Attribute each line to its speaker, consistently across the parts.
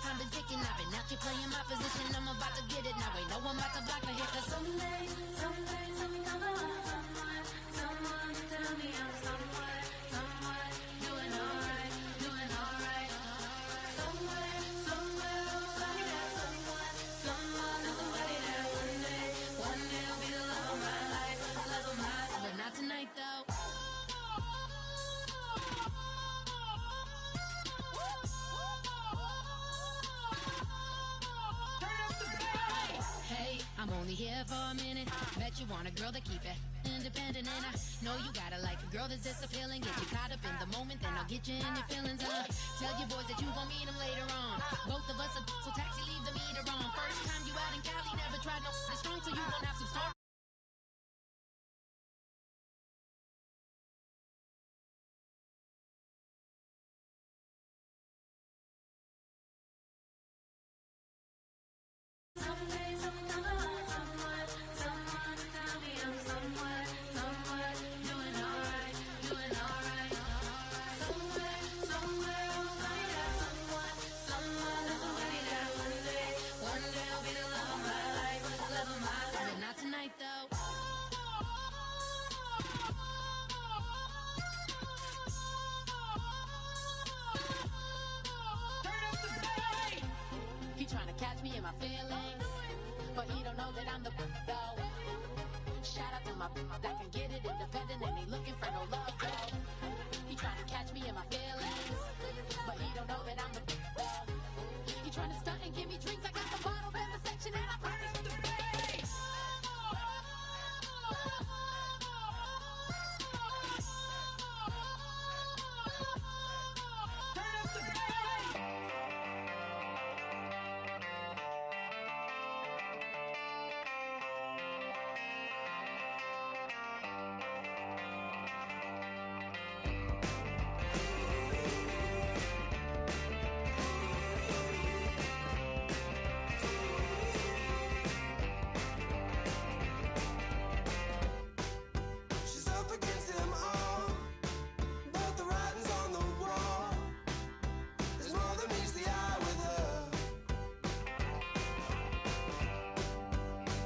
Speaker 1: time been ticking. I've been out here playing my position. I'm about to get it now. Ain't no one about to block me here. Cause someday, something come along. Someone tell me I'm someone doing alright. Somewhere, somebody there. Someone, somebody there. One day will be the love of my life. But not tonight though. Hey, I'm only here for a minute. Bet you want a girl to keep it independent, and I know you gotta like a girl that's disappealing. Get you caught up in the moment, then I'll get you in your feelings. Tell your boys that you gon' meet them later on. Both of us are so taxi, leave the meter on. First time you out in Cali, never tried no strong, so you gon' have some start. Someday, something come along. Someone tell me I'm someone doing alright. Somewhere, somebody there. Somebody there. One day will be the love of my life. But not tonight though. He trying to catch me in my feelings, but he don't know that I'm the though. Shout out to my that can get it independent and ain't looking for no love though. He trying to catch me in my feelings, but he don't know that I'm the though. He trying to stunt and give me drinks. I got the bottles in the section and I promise to pay.
Speaker 2: She's up against them all, but the writing's on the wall. There's more than meets the eye with her,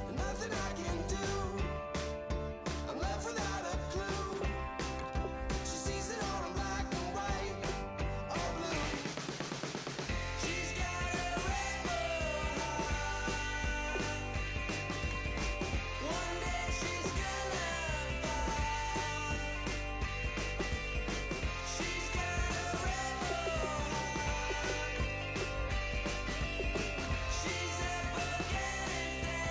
Speaker 2: and nothing I can do. I'm left without a clue. She sees it all in black and white or blue. She's got a rebel heart. One day she's gonna fall. She's got a rebel heart. She's up against them all.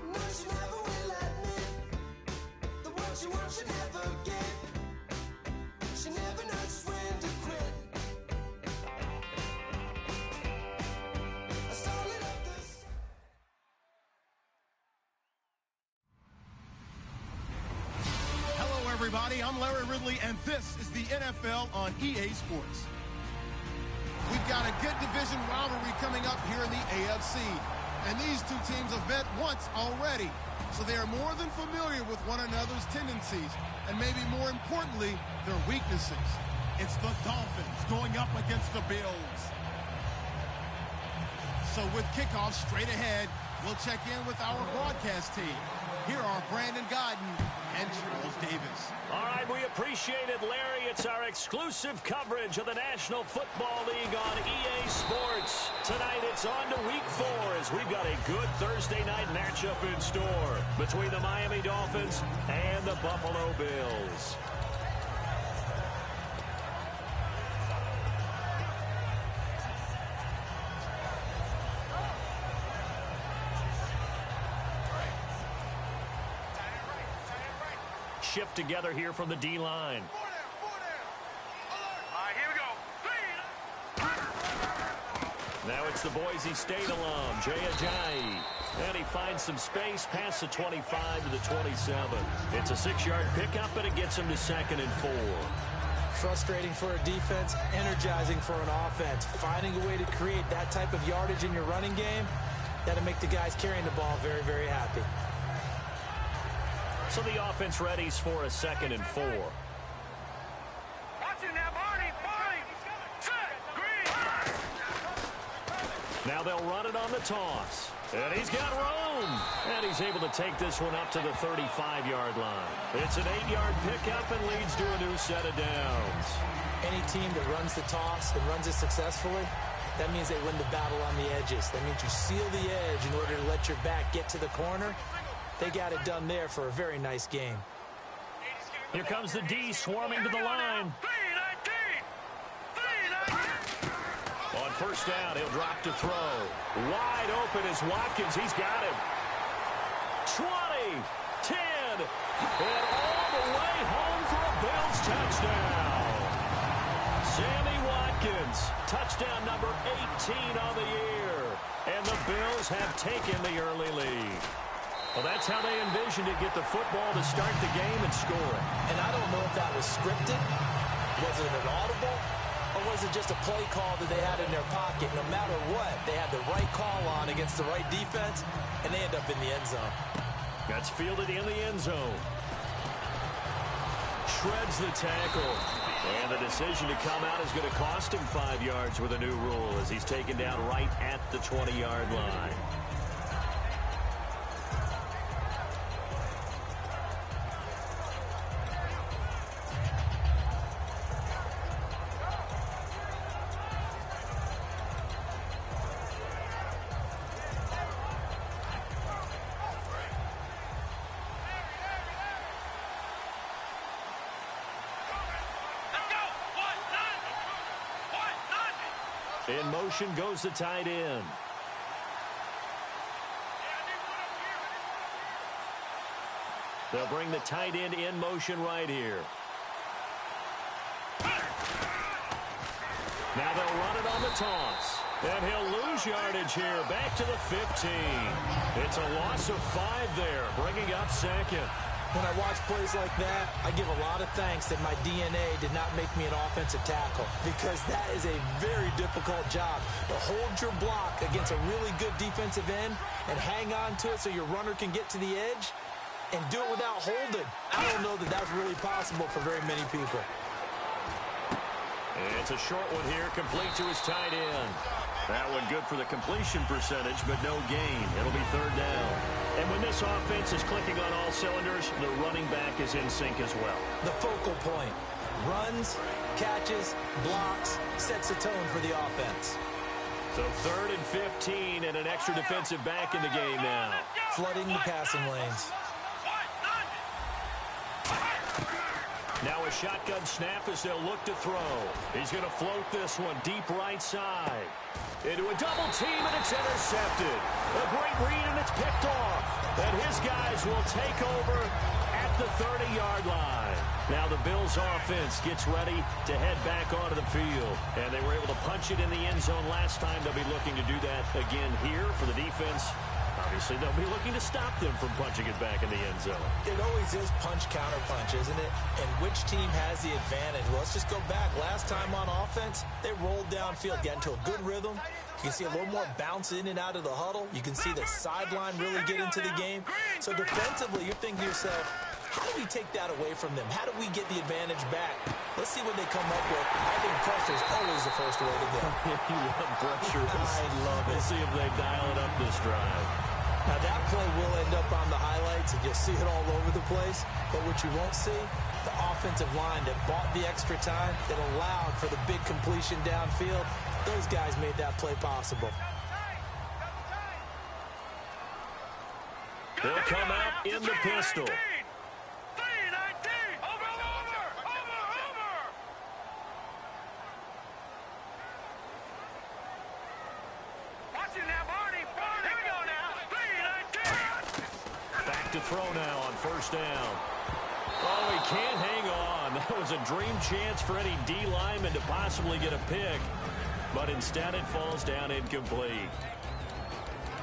Speaker 2: No, she never will admit that what she wants she never get. She never knows when to quit. I started up this.
Speaker 3: Hello, everybody. I'm Larry Ridley, and this is the NFL on EA Sports. We've got a good division rivalry coming up here in the AFC, and these two teams have met once already, so they are more than familiar with one another's tendencies, and maybe more importantly, their weaknesses. It's the Dolphins going up against the Bills. So with kickoff straight ahead, we'll check in with our broadcast team. Here are Brandon Godden and Charles Davis.
Speaker 4: All right, we appreciate it, Larry. It's our exclusive coverage of the National Football League on EA Sports. Tonight, it's on to Week 4 as we've got a good Thursday night matchup in store between the Miami Dolphins and the Buffalo Bills. shift together here from the D-line. Now it's the Boise State alum, Jay Ajayi. And he finds some space past the 25 to the 27. It's a 6-yard pickup, and it gets him to 2nd and 4.
Speaker 5: Frustrating for a defense, energizing for an offense. Finding a way to create that type of yardage in your running game, that'll make the guys carrying the ball very, very happy.
Speaker 4: So the offense readies for a 2nd and 4. Now they'll run it on the toss. And he's got room. And he's able to take this one up to the 35-yard line. It's an 8-yard pickup and leads to a new set of downs.
Speaker 5: Any team that runs the toss and runs it successfully, that means they win the battle on the edges. That means you seal the edge in order to let your back get to the corner. They got it done there for a very nice game.
Speaker 4: Here comes the D swarming to the line. On first down, he'll drop to throw. Wide open is Watkins. He's got him. 20, 10, and all the way home for a Bills touchdown. Sammy Watkins, touchdown number 18 on the year. And the Bills have taken the early lead. Well, that's how they envisioned it, get the football to start the game and score it.
Speaker 5: And I don't know if that was scripted. Was it an audible? Or was it just a play call that they had in their pocket? No matter what, they had the right call on against the right defense, and they end up in the end zone.
Speaker 4: That's fielded in the end zone. Shreds the tackle. And the decision to come out is going to cost him 5 yards with a new rule as he's taken down right at the 20-yard line. In motion goes the tight end. They'll bring the tight end in motion right here. Now they'll run it on the toss. And he'll lose yardage here, back to the 15. It's a loss of 5 there, bringing up 2nd.
Speaker 5: When I watch plays like that, I give a lot of thanks that my DNA did not make me an offensive tackle, because that is a very difficult job to hold your block against a really good defensive end and hang on to it so your runner can get to the edge and do it without holding. I don't know that that's really possible for very many people.
Speaker 4: It's a short one here, complete to his tight end. That one good for the completion percentage, but no gain. It'll be 3rd down. And when this offense is clicking on all cylinders, the running back is in sync as well.
Speaker 5: The focal point. Runs, catches, blocks, sets a tone for the offense.
Speaker 4: So 3rd and 15 and an extra defensive back in the game now.
Speaker 5: Flooding the passing lanes.
Speaker 4: Now a shotgun snap as they'll look to throw. He's going to float this one deep right side. Into a double team, and it's intercepted. A great read, and it's picked off. And his guys will take over at the 30-yard line. Now the Bills offense gets ready to head back onto the field. And they were able to punch it in the end zone last time. They'll be looking to do that again here for the defense. Obviously, they'll be looking to stop them from punching it back in the end zone.
Speaker 5: It always is punch-counter-punch, isn't it? And which team has the advantage? Well, let's just go back. Last time on offense, they rolled downfield, got into a good rhythm. You can see a little more bounce in and out of the huddle. You can see the sideline really get into the game. So defensively, you're thinking to yourself, how do we take that away from them? How do we get the advantage back? Let's see what they come up with. I think pressure is always the first way to go.
Speaker 4: You love pressure.
Speaker 5: I love it.
Speaker 4: We'll see if they dial it up this drive.
Speaker 5: Now, that play will end up on the highlights, and you'll see it all over the place. But what you won't see, the offensive line that bought the extra time, that allowed for the big completion downfield, those guys made that play possible.
Speaker 4: They'll come out in the pistol. Back to throw now on first down. Oh, he can't hang on. That was a dream chance for any D lineman to possibly get a pick. But instead it falls down incomplete.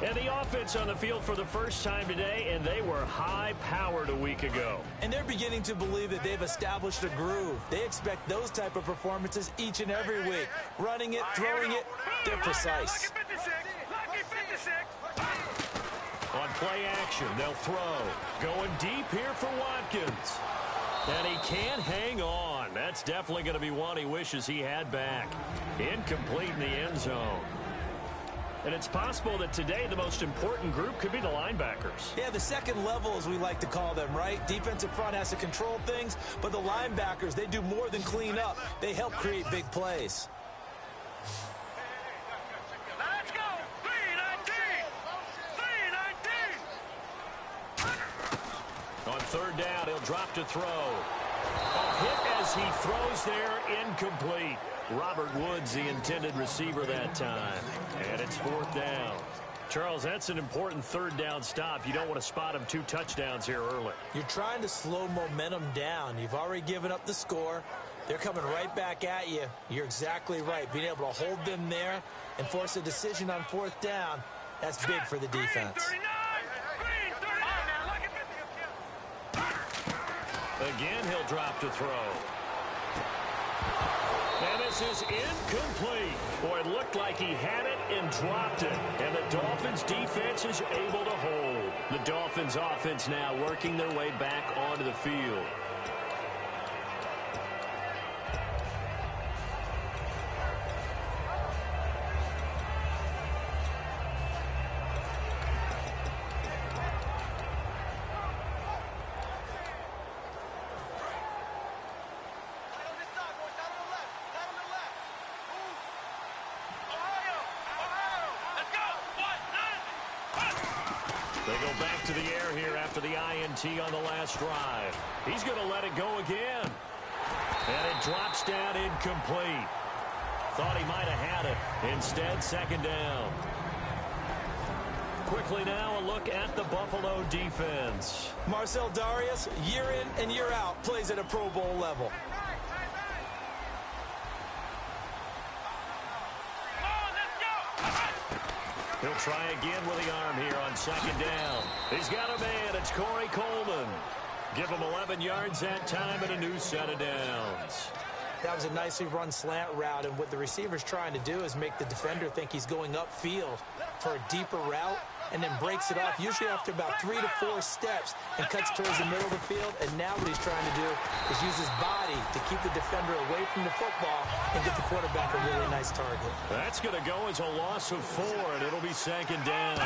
Speaker 4: And the offense on the field for the first time today, and they were high-powered a week ago.
Speaker 5: And they're beginning to believe that they've established a groove. They expect those type of performances each and every week. Running it, throwing it, they're precise.
Speaker 4: On play action, they'll throw. Going deep here for Watkins. And he can't hang on. That's definitely going to be one he wishes he had back. Incomplete in the end zone. And it's possible that today the most important group could be the linebackers.
Speaker 5: Yeah, the second level, as we like to call them, right? Defensive front has to control things, but the linebackers, they do more than clean up. They help create big plays.
Speaker 6: Let's go! 3-19!
Speaker 4: On third down, he'll drop to throw. A hit as he throws there, incomplete. Robert Woods, the intended receiver that time. And it's fourth down. Charles, that's an important third down stop. You don't want to spot him 2 touchdowns here early.
Speaker 5: You're trying to slow momentum down. You've already given up the score. They're coming right back at you. You're exactly right. Being able to hold them there and force a decision on fourth down, that's big for the defense.
Speaker 4: Again, he'll drop to throw. And this is incomplete. Boy, it looked like he had it and dropped it. And the Dolphins defense is able to hold. The Dolphins offense now working their way back onto the field. They go back to the air here after the INT on the last drive. He's going to let it go again. And it drops down incomplete. Thought he might have had it. Instead, second down. Quickly now, a look at the Buffalo defense.
Speaker 5: Marcel Darius, year in and year out, plays at a Pro Bowl level.
Speaker 4: He'll try again with the arm here on second down. He's got a man. It's Corey Coleman. Give him 11 yards that time and a new set of downs.
Speaker 5: That was a nicely run slant route, and what the receiver's trying to do is make the defender think he's going upfield for a deeper route and then breaks it off, usually after about 3 to 4 steps, and cuts towards the middle of the field. And now what he's trying to do is use his body to keep the defender away from the football and get the quarterback a really nice target.
Speaker 4: That's going to go as a loss of 4, and it'll be second down.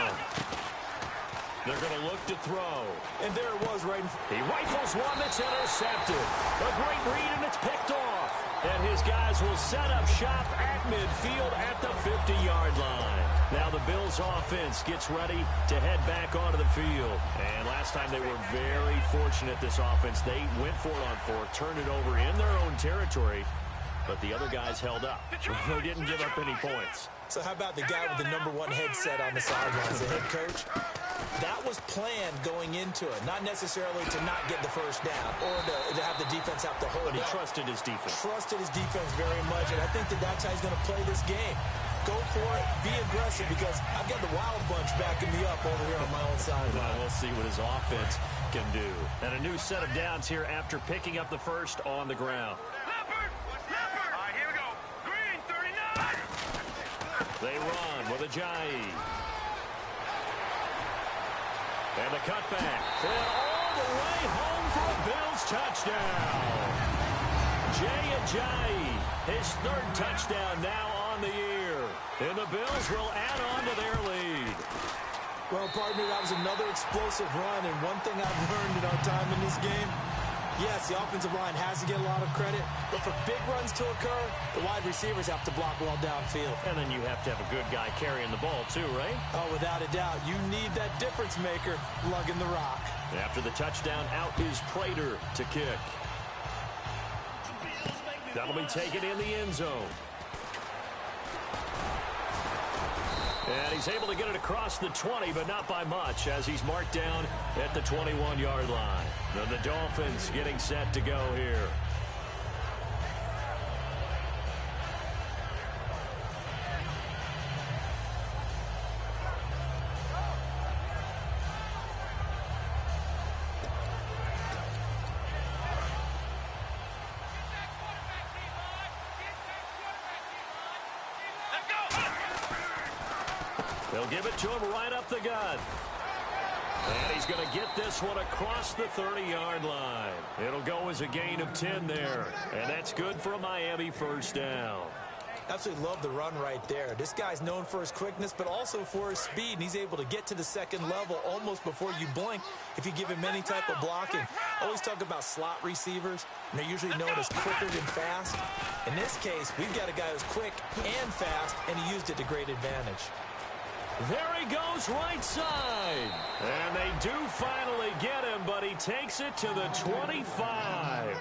Speaker 4: They're going to look to throw.
Speaker 5: And there it was right in front.
Speaker 4: He rifles one that's intercepted. A great read, and it's picked off. And his guys will set up shop at midfield at the 50-yard line. Now the Bills offense gets ready to head back onto the field. And last time they were very fortunate, this offense. They went for it on 4, turned it over in their own territory, but the other guys held up. They didn't give up any points.
Speaker 5: So how about the guy with the #1 headset on the sidelines, the head coach? That was planned going into it, not necessarily to not get the first down or to have the defense have to hold it.
Speaker 4: But he trusted his defense.
Speaker 5: Trusted his defense very much, and I think that that's how he's going to play this game. Go for it, be aggressive, because I've got the Wild Bunch backing me up over here on my own side.
Speaker 4: Well, we'll see what his offense can do. And a new set of downs here after picking up the first on the ground.
Speaker 6: Leopard! Leopard! All right, here we go. Green, 39!
Speaker 4: They run with Ajayi. And the cutback. And all the way home for a Bills touchdown. Jay Ajayi, his 3rd touchdown now on the year. And the Bills will add on to their lead.
Speaker 5: Well, partner, that was another explosive run, and one thing I've learned in our time in this game, yes, the offensive line has to get a lot of credit, but for big runs to occur, the wide receivers have to block well downfield.
Speaker 4: And then you have to have a good guy carrying the ball too, right?
Speaker 5: Oh, without a doubt. You need that difference maker lugging the rock.
Speaker 4: After the touchdown, out is Prater to kick. That'll be taken in the end zone. And he's able to get it across the 20, but not by much, as he's marked down at the 21-yard line. The Dolphins getting set to go here. They'll give it to him right up the gut. And he's going to get this one across the 30-yard line. It'll go as a gain of 10 there. And that's good for a Miami first down.
Speaker 5: Absolutely love the run right there. This guy's known for his quickness, but also for his speed. And he's able to get to the second level almost before you blink if you give him any type of blocking. I always talk about slot receivers, and they're usually known as quicker than fast. In this case, we've got a guy who's quick and fast, and he used it to great advantage.
Speaker 4: There he goes right side. And they do finally get him, but he takes it to the 25.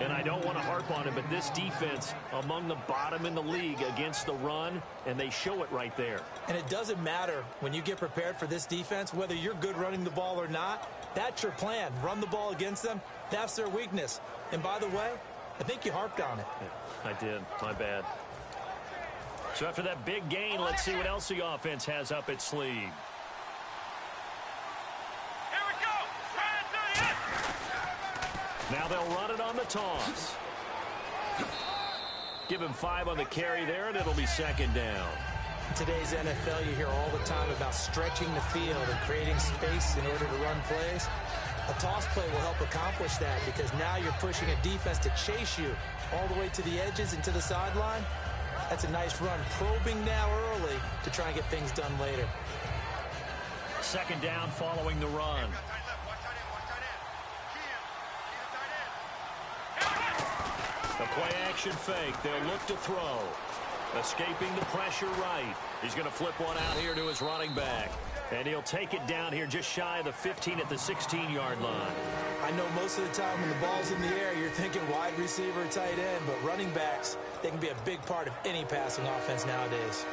Speaker 4: And I don't want to harp on it, but this defense among the bottom in the league against the run, and they show it right there.
Speaker 5: And it doesn't matter when you get prepared for this defense, whether you're good running the ball or not, that's your plan. Run the ball against them. That's their weakness. And by the way, I think you harped on it.
Speaker 4: Yeah, I did. My bad. So after that big gain, let's see what else the offense has up its sleeve.
Speaker 6: Here we go. Try to do it.
Speaker 4: Now they'll run it on the toss. Give him 5 on the carry there, and it'll be second down.
Speaker 5: In today's NFL, you hear all the time about stretching the field and creating space in order to run plays. A toss play will help accomplish that because now you're pushing a defense to chase you all the way to the edges and to the sideline. That's a nice run, probing now early to try and get things done later.
Speaker 4: Second down following the run. The play-action fake. They'll look to throw. Escaping the pressure right. He's going to flip one out here to his running back. And he'll take it down here just shy of the 15 at the 16-yard line.
Speaker 5: I know most of the time when the ball's in the air, you're thinking wide receiver, tight end, but running backs, they can be a big part of any passing offense nowadays.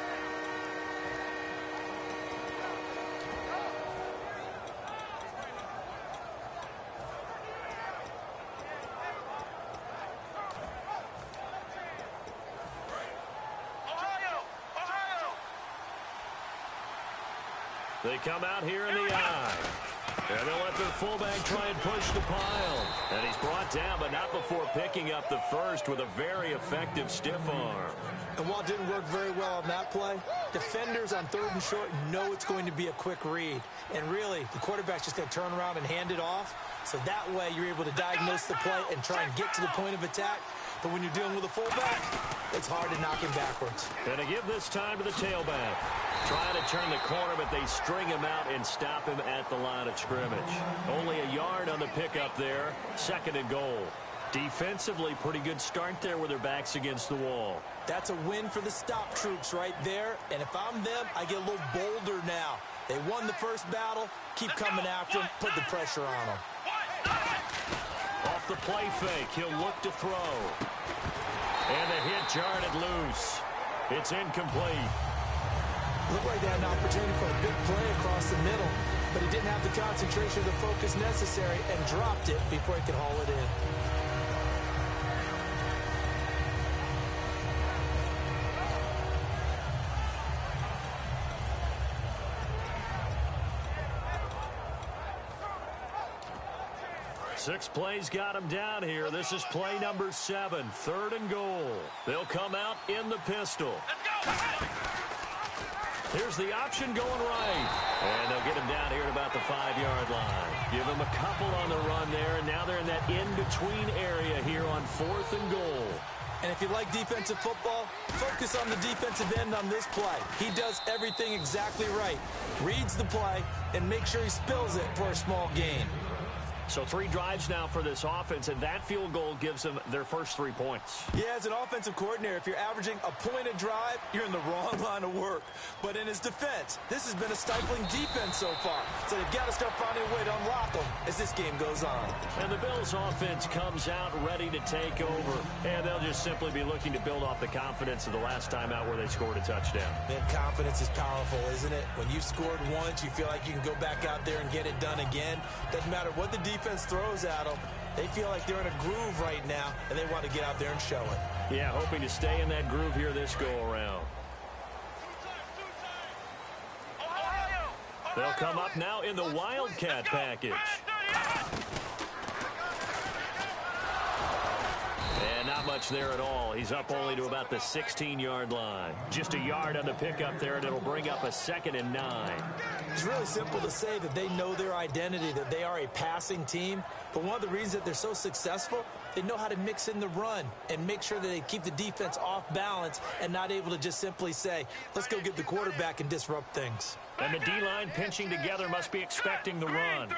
Speaker 4: They come out here in the eye. And they'll let their fullback try and push the pile. And he's brought down, but not before picking up the first with a very effective stiff arm.
Speaker 5: And while it didn't work very well on that play, defenders on 3rd and short know it's going to be a quick read. And really, the quarterback's just going to turn around and hand it off. So that way, you're able to diagnose the play and try and get to the point of attack. But when you're dealing with a fullback, it's hard to knock him backwards.
Speaker 4: And to give this time to the tailback. Trying to turn the corner, but they string him out and stop him at the line of scrimmage. Only a yard on the pickup there. 2nd and goal. Defensively, pretty good start there with their backs against the wall.
Speaker 5: That's a win for the stop troops right there. And if I'm them, I get a little bolder now. They won the first battle. Keep coming after them. Put the pressure on them.
Speaker 4: Off the play fake, he'll look to throw. And the hit jarred it loose. It's incomplete.
Speaker 5: Looked like they had an opportunity for a big play across the middle, but he didn't have the concentration or the focus necessary and dropped it before he could haul it in.
Speaker 4: Six plays got him down here. This is play number 7, 3rd and goal. They'll come out in the pistol. Here's the option going right. And they'll get him down here at about the 5-yard line. Give him a couple on the run there, and now they're in that in-between area here on 4th and goal.
Speaker 5: And if you like defensive football, focus on the defensive end on this play. He does everything exactly right. Reads the play and makes sure he spills it for a small gain.
Speaker 4: So 3 drives now for this offense, and that field goal gives them their first 3 points.
Speaker 5: Yeah, as an offensive coordinator, if you're averaging a point a drive, you're in the wrong line of work. But in his defense, this has been a stifling defense so far. So they've got to start finding a way to unlock them as this game goes on.
Speaker 4: And the Bills offense comes out ready to take over. And they'll just simply be looking to build off the confidence of the last time out where they scored a touchdown.
Speaker 5: Man, confidence is powerful, isn't it? When you've scored once, you feel like you can go back out there and get it done again. Doesn't matter what the defense defense throws at them, they feel like they're in a groove right now, and they want to get out there and show it.
Speaker 4: Yeah, hoping to stay in that groove here this go-around. They'll come up now in the Wildcat package. And not much there at all. He's up only to about the 16-yard line. Just a yard on the pickup there, and it'll bring up a 2nd and 9.
Speaker 5: It's really simple to say that they know their identity, that they are a passing team. But one of the reasons that they're so successful, they know how to mix in the run and make sure that they keep the defense off balance and not able to just simply say, let's go get the quarterback and disrupt things.
Speaker 4: And the D-line pinching together must be expecting the run.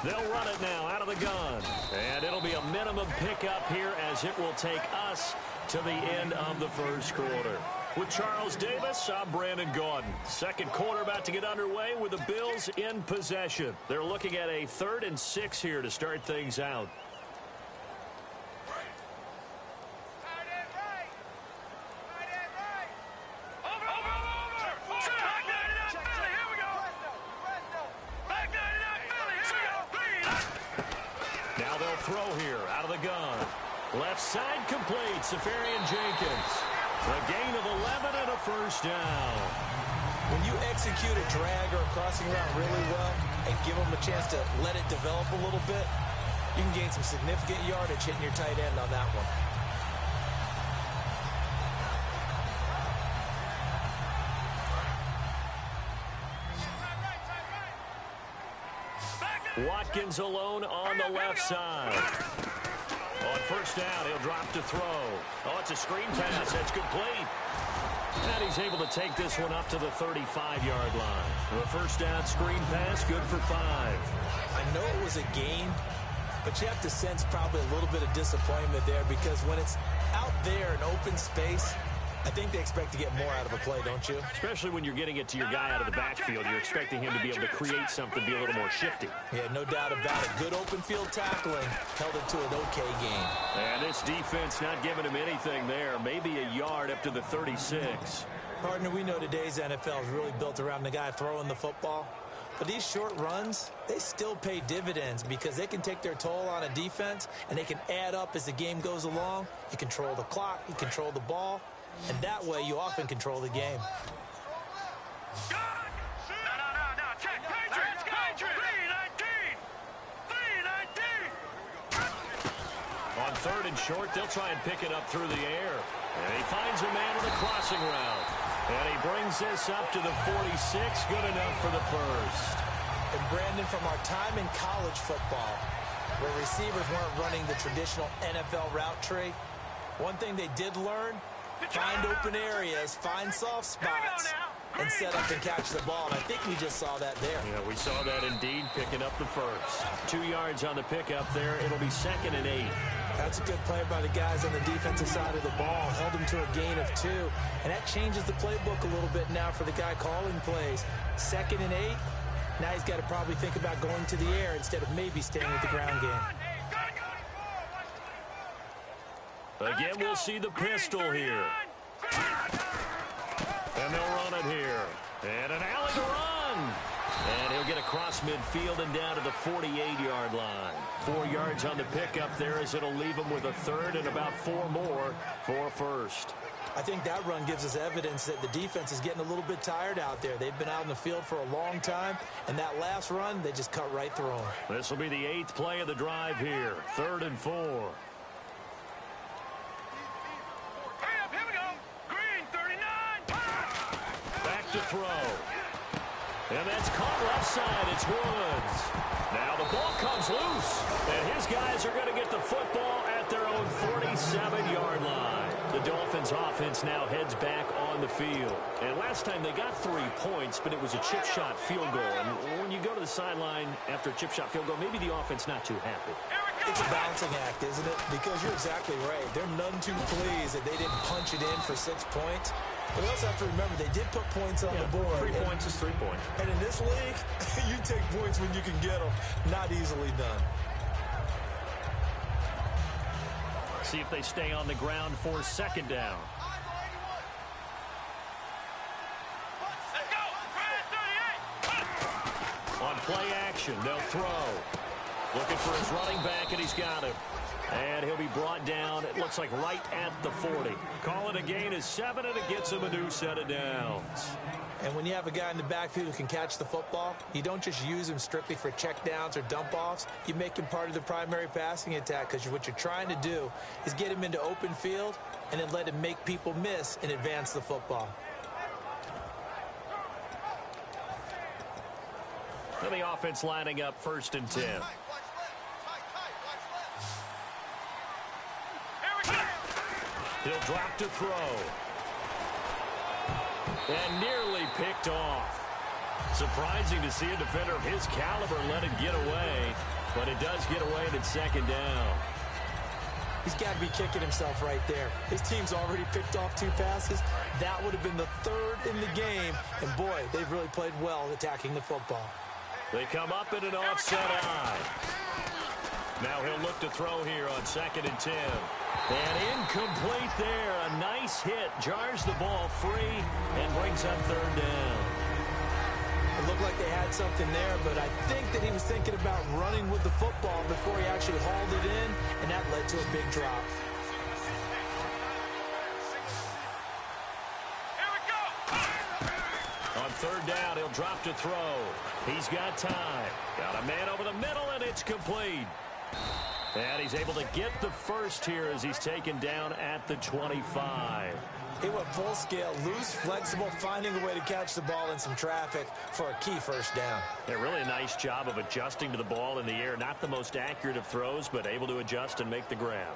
Speaker 4: They'll run it now out of the gun. And it'll be a minimum pickup here as it will take us to the end of the first quarter. With Charles Davis, I'm Brandon Gaudin. Second quarter about to get underway with the Bills in possession. They're looking at a 3rd and 6 here to start things out. Now they'll throw here out of the gun. Left side complete, Safarian Jenkins. A gain of 11 and a first down.
Speaker 5: When you execute a drag or a crossing route really well and give them a chance to let it develop a little bit, you can gain some significant yardage hitting your tight end on that one.
Speaker 4: Watkins alone on the left side. On first down, he'll drop to throw. Oh, it's a screen pass. That's complete. And he's able to take this one up to the 35-yard line. The first down screen pass, good for 5.
Speaker 5: I know it was a gain, but you have to sense probably a little bit of disappointment there because when it's out there in open space, I think they expect to get more out of a play, don't you?
Speaker 4: Especially when you're getting it to your guy out of the backfield. You're expecting him to be able to create something, be a little more shifty.
Speaker 5: Yeah, no doubt about it. Good open field tackling held it to an okay game.
Speaker 4: And this defense not giving him anything there. Maybe a yard up to the 36.
Speaker 5: Partner, we know today's NFL is really built around the guy throwing the football. But these short runs, they still pay dividends because they can take their toll on a defense and they can add up as the game goes along. You control the clock, you control the ball. And that way, you often control the game.
Speaker 6: Check. Patriots. 3-19.
Speaker 4: On 3rd and short, they'll try and pick it up through the air. And he finds a man in the crossing route. And he brings this up to the 46. Good enough for the first.
Speaker 5: And Brandon, from our time in college football, where receivers weren't running the traditional NFL route tree, one thing they did learn, find open areas, find soft spots, and set up and catch the ball. And I think we just saw that there.
Speaker 4: Yeah, we saw that indeed, picking up the first. 2 yards on the pickup there. It'll be 2nd and 8.
Speaker 5: That's a good play by the guys on the defensive side of the ball. Held him to a gain of 2. And that changes the playbook a little bit now for the guy calling plays. 2nd and 8. Now he's got to probably think about going to the air instead of maybe staying with the ground game.
Speaker 4: Again, we'll see the pistol here. And they'll run it here. And an alley to run. And he'll get across midfield and down to the 48-yard line. 4 yards on the pickup there as it'll leave him with a 3rd and about 4 more for a first.
Speaker 5: I think that run gives us evidence that the defense is getting a little bit tired out there. They've been out in the field for a long time, and that last run, they just cut right through them.
Speaker 4: This will be the 8th play of the drive here. 3rd and 4. To throw. And that's caught left side. It's Woods. Now the ball comes loose. And his guys are going to get the football at their own 47-yard line. The Dolphins offense now heads back on the field. And last time they got 3 points, but it was a chip shot field goal. And when you go to the sideline after a chip shot field goal, maybe the offense not too happy.
Speaker 5: It's a balancing act, isn't it? Because you're exactly right. They're none too pleased that they didn't punch it in for 6 points. But we also have to remember they did put points on the board.
Speaker 4: 3 points is 3 points.
Speaker 5: And in this league, you take points when you can get them. Not easily done.
Speaker 4: See if they stay on the ground for 2nd down. play action. They'll throw. Looking for his running back, and he's got him. And he'll be brought down, it looks like right at the 40. Call it a gain of 7, and it gets him a new set of downs.
Speaker 5: And when you have a guy in the backfield who can catch the football, you don't just use him strictly for checkdowns or dump-offs. You make him part of the primary passing attack, because what you're trying to do is get him into open field and then let him make people miss and advance the football.
Speaker 4: And the offense lining up 1st and 10. He'll drop to throw. And nearly picked off. Surprising to see a defender of his caliber let it get away. But it does get away, and it's 2nd down.
Speaker 5: He's got to be kicking himself right there. His team's already picked off 2 passes. That would have been the 3rd in the game. And, boy, they've really played well attacking the football.
Speaker 4: They come up in an offset eye. Now he'll look to throw here on 2nd and 10. And incomplete there. A nice hit. Jars the ball free and brings up 3rd down.
Speaker 5: It looked like they had something there, but I think that he was thinking about running with the football before he actually hauled it in, and that led to a big drop.
Speaker 6: Here we go.
Speaker 4: On 3rd down, he'll drop to throw. He's got time. Got a man over the middle, and it's complete. And he's able to get the 1st here as he's taken down at the 25.
Speaker 5: He went full scale, loose, flexible, finding a way to catch the ball in some traffic for a key 1st down.
Speaker 4: Yeah, really a nice job of adjusting to the ball in the air. Not the most accurate of throws, but able to adjust and make the grab.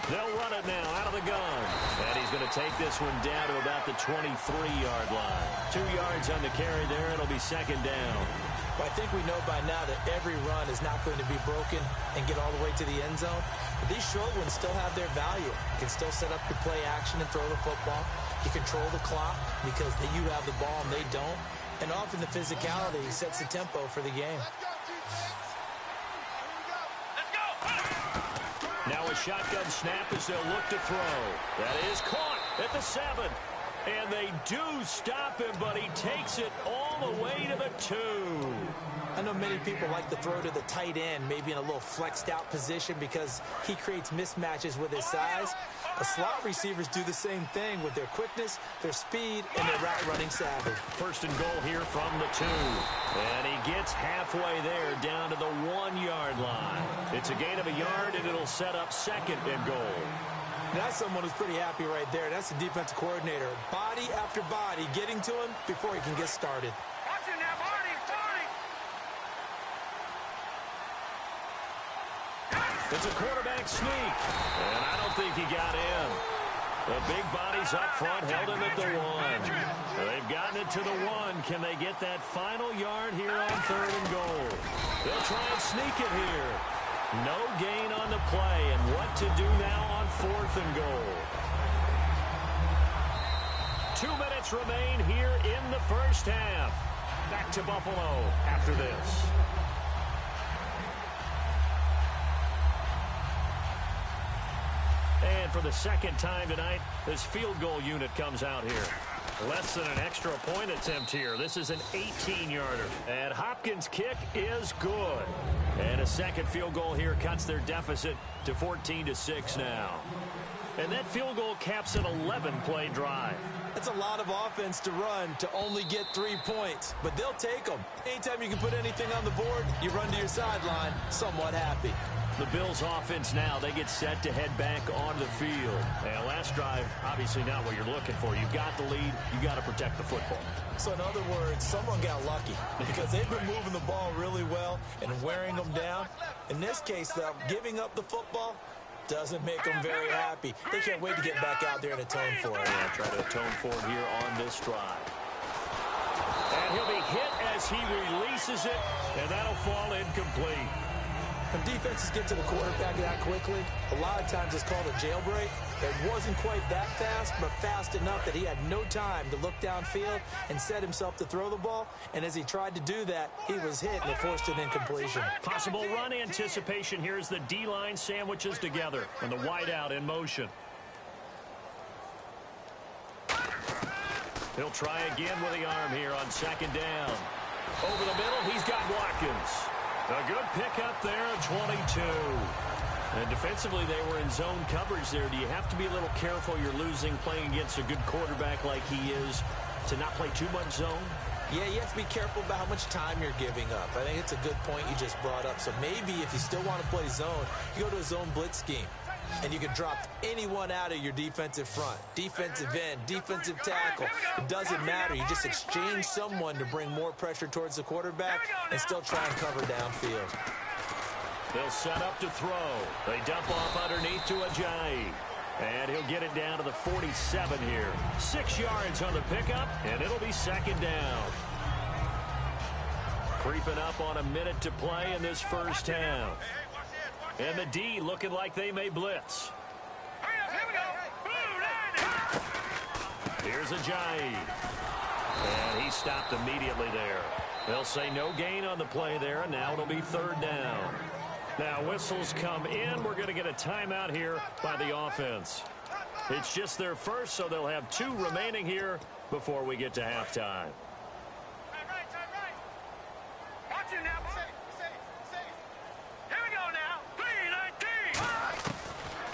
Speaker 4: They'll run it now out of the gun. And he's going to take this one down to about the 23-yard line. 2 yards on the carry there. It'll be 2nd down.
Speaker 5: Well, I think we know by now that every run is not going to be broken and get all the way to the end zone. But these short ones still have their value. You can still set up your play action and throw the football. You control the clock because you have the ball and they don't. And often the physicality sets the tempo for the game.
Speaker 4: Now a shotgun snap as they'll look to throw. That is caught at the 7. And they do stop him, but he takes it all the way to the 2.
Speaker 5: I know many people like to throw to the tight end, maybe in a little flexed out position because he creates mismatches with his size. The slot receivers do the same thing with their quickness, their speed, and their route running savvy.
Speaker 4: 1st and goal here from the 2. And he gets halfway there down to the 1-yard line. It's a gain of a yard, and it'll set up 2nd and goal.
Speaker 5: That's someone who's pretty happy right there. That's the defensive coordinator. Body after body getting to him before he can get started.
Speaker 6: Watch it now, Marty.
Speaker 4: It's a quarterback sneak, and I don't think he got in. The big bodies up front held him at the 1. They've gotten it to the 1. Can they get that final yard here on 3rd and goal? They'll try and sneak it here. No gain on the play, and what to do now on 4th and goal. 2 minutes remain here in the 1st half. Back to Buffalo after this. And for the 2nd time tonight, this field goal unit comes out here. Less than an extra point attempt here. This is an 18-yarder. And Hopkins' kick is good. And a 2nd field goal here cuts their deficit to 14-6 now. And that field goal caps an 11-play drive.
Speaker 5: That's a lot of offense to run to only get 3 points, but they'll take them. Anytime you can put anything on the board, you run to your sideline somewhat happy.
Speaker 4: The Bills offense now, they get set to head back on the field. And last drive, obviously not what you're looking for. You've got the lead. You've got to protect the football.
Speaker 5: So in other words, someone got lucky because they've been moving the ball really well and wearing them down. In this case, though, giving up the football doesn't make them very happy. They can't wait to get back out there and atone for it.
Speaker 4: Yeah, try to atone for it here on this drive. And he'll be hit as he releases it, and that'll fall incomplete.
Speaker 5: When defenses get to the quarterback that quickly, a lot of times it's called a jailbreak. It wasn't quite that fast, but fast enough that he had no time to look downfield and set himself to throw the ball. And as he tried to do that, he was hit and it forced an incompletion.
Speaker 4: Possible run anticipation here as the D-line sandwiches together and the wideout in motion. He'll try again with the arm here on second down. Over the middle, he's got Watkins. A good pickup there, 22. And defensively, they were in zone coverage there. Do you have to be a little careful you're losing playing against a good quarterback like he is to not play too much zone?
Speaker 5: Yeah, you have to be careful about how much time you're giving up. I think it's a good point you just brought up. So maybe if you still want to play zone, you go to a zone blitz scheme. And you can drop anyone out of your defensive front. Defensive end, defensive tackle. It doesn't matter. You just exchange someone to bring more pressure towards the quarterback and still try and cover downfield.
Speaker 4: They'll set up to throw. They dump off underneath to Ajayi. And he'll get it down to the 47 here. 6 yards on the pickup, and it'll be second down. Creeping up on a minute to play in this first half. And the D looking like they may blitz. Here's Ajayi. And he stopped immediately there. They'll say no gain on the play there, and now it'll be third down. Now whistles come in. We're going to get a timeout here by the offense. It's just their first, so they'll have 2 remaining here before we get to halftime.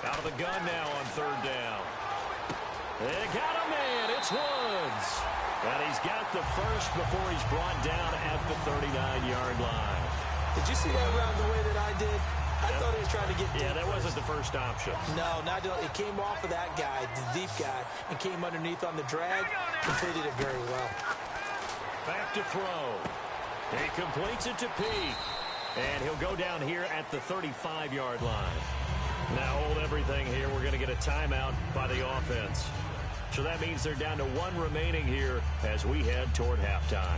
Speaker 4: Out of the gun now on third down. They got a man. It's Woods. And he's got the first before he's brought down at the 39-yard line.
Speaker 5: Did you see that route the way that I did? I thought he was trying to get deep.
Speaker 4: Yeah, that wasn't the first option.
Speaker 5: No, not it came off of that guy, the deep guy, and came underneath on the drag. Completed it very well.
Speaker 4: Back to throw. He completes it to Peak. And he'll go down here at the 35-yard line. Now hold everything here. We're going to get a timeout by the offense. So that means they're down to 1 remaining here as we head toward halftime.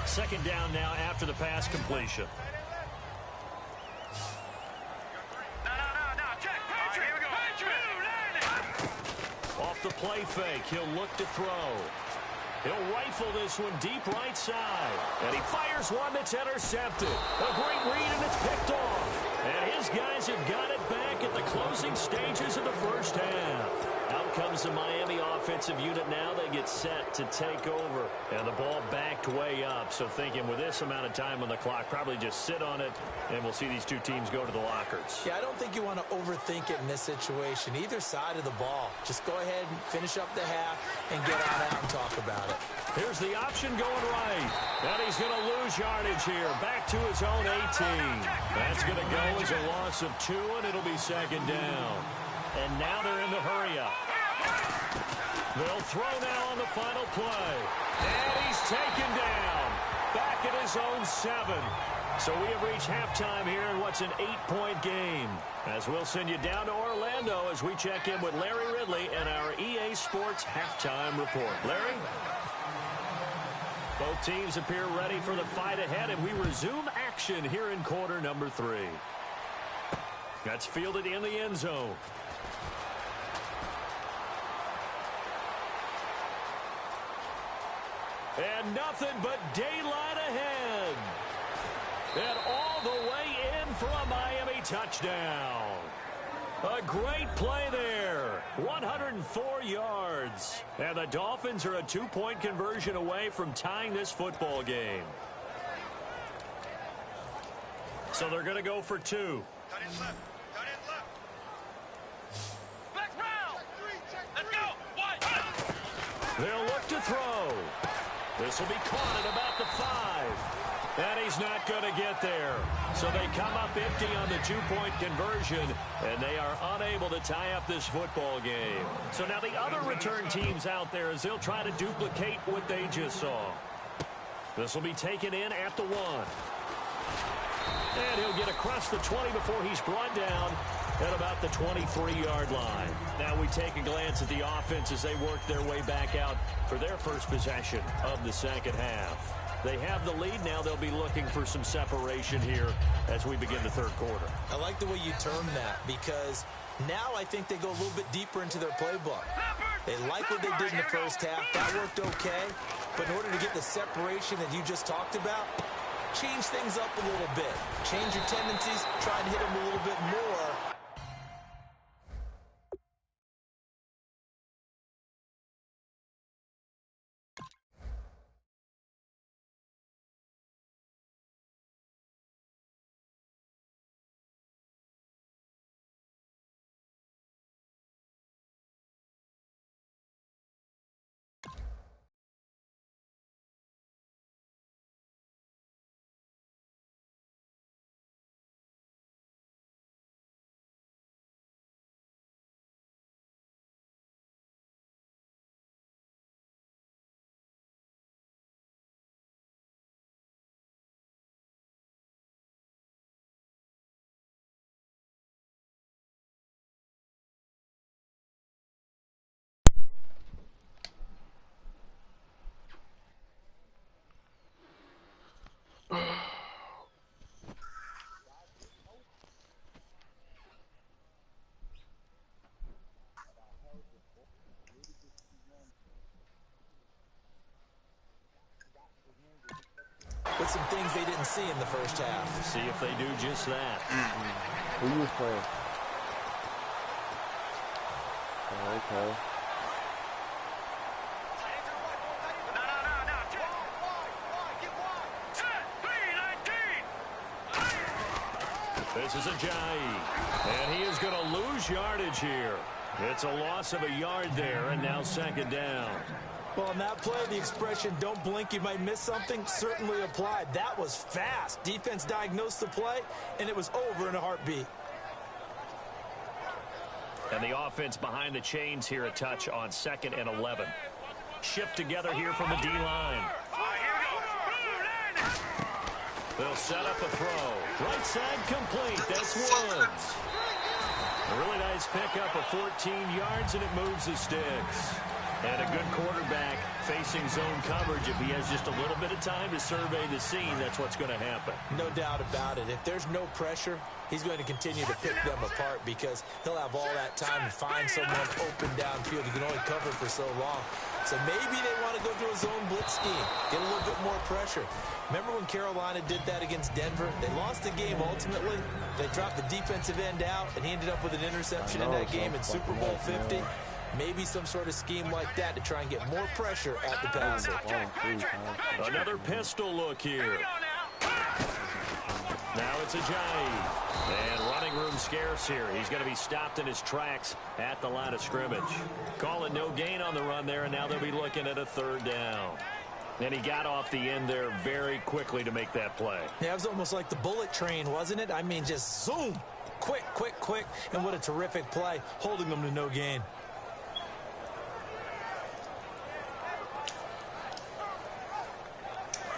Speaker 4: Second down now after the pass completion. Off the play fake, he'll look to throw. He'll rifle this one deep right side. And he fires one that's intercepted. A great read, and it's picked off. And his guys have got it back at the closing stages of the first half. Out comes the Miami offensive unit now. They get set to take over. And the ball backed way up. So thinking with this amount of time on the clock, probably just sit on it, and we'll see these 2 teams go to the lockers.
Speaker 5: Yeah, I don't think you want to overthink it in this situation. Either side of the ball. Just go ahead and finish up the half and get on out and talk about it.
Speaker 4: Here's the option going right. And he's going to lose yardage here. Back to his own 18. That's going to go as a loss of 2, and it'll be second down. And now they're in the hurry-up. They'll throw now on the final play. And he's taken down. Back at his own 7. So we have reached halftime here in what's an 8-point game. As we'll send you down to Orlando as we check in with Larry Ridley and our EA Sports Halftime Report. Larry? Both teams appear ready for the fight ahead, and we resume action here in quarter number 3. That's fielded in the end zone. And nothing but daylight ahead. And all the way in for a Miami touchdown. A great play there. 104 yards. And the Dolphins are a 2-point conversion away from tying this football game. So they're going to go for 2. They'll look to throw. This will be caught at about the 5. And he's not going to get there. So they come up empty on the 2-point conversion, and they are unable to tie up this football game. So now the other return teams out there as they'll try to duplicate what they just saw. This will be taken in at the 1. And he'll get across the 20 before he's brought down at about the 23-yard line. Now we take a glance at the offense as they work their way back out for their first possession of the second half. They have the lead now. They'll be looking for some separation here as we begin the third quarter.
Speaker 5: I like the way you term that because now I think they go a little bit deeper into their playbook. They like what they did in the first half. That worked okay. But in order to get the separation that you just talked about, change things up a little bit. Change your tendencies. Try and hit them a little bit more. With some things they didn't see in the first half.
Speaker 4: See if they do just that.
Speaker 7: Who you playing? Oh, okay.
Speaker 4: This is Ajayi, and he is going to lose yardage here. It's a loss of a yard there, and now second down.
Speaker 5: Well, on that play, the expression, don't blink, you might miss something, certainly applied. That was fast. Defense diagnosed the play, and it was over in a heartbeat.
Speaker 4: And the offense behind the chains here, a touch on 2nd and 11. Shift together here from the D-line. They'll set up a throw. Right side complete. That's Woods. A really nice pickup of 14 yards, and it moves the sticks. And a good quarterback facing zone coverage. If he has just a little bit of time to survey the scene, that's what's going to happen.
Speaker 5: No doubt about it. If there's no pressure, he's going to continue to pick them apart because he'll have all that time to find someone open downfield. He can only cover for so long. So maybe they want to go through a zone blitz scheme, get a little bit more pressure. Remember when Carolina did that against Denver? They lost the game ultimately. They dropped the defensive end out, and he ended up with an interception in that game in Super Bowl 50. Maybe some sort of scheme like that to try and get more pressure at the passer.
Speaker 4: Another pistol look here. Now it's Ajayi. And running room scarce here. He's going to be stopped in his tracks at the line of scrimmage. Call it no gain on the run there, and now they'll be looking at a third down. And he got off the end there very quickly to make that play.
Speaker 5: Yeah, it was almost like the bullet train, wasn't it? I mean, just zoom. Quick, quick, quick. And what a terrific play, holding them to no gain.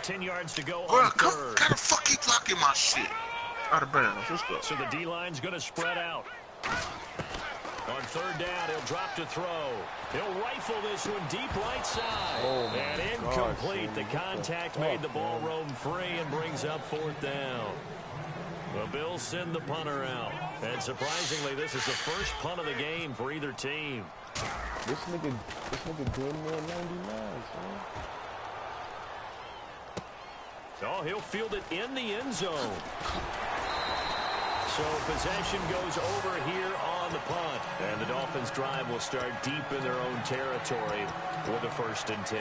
Speaker 4: 10 yards to go on third.
Speaker 8: How the fuck he blocking my shit? Out of bounds. Let's go.
Speaker 4: So the D-line's going to spread out. On third down, he'll drop to throw. He'll rifle this one deep right side. And incomplete. The contact made the ball roam free and brings up fourth down. The Bills send the punter out. And surprisingly, this is the first punt of the game for either team.
Speaker 7: This nigga doing more 99, man.
Speaker 4: Oh, he'll field it in the end zone. So possession goes over here on the punt. And the Dolphins' drive will start deep in their own territory with a 1st and 10.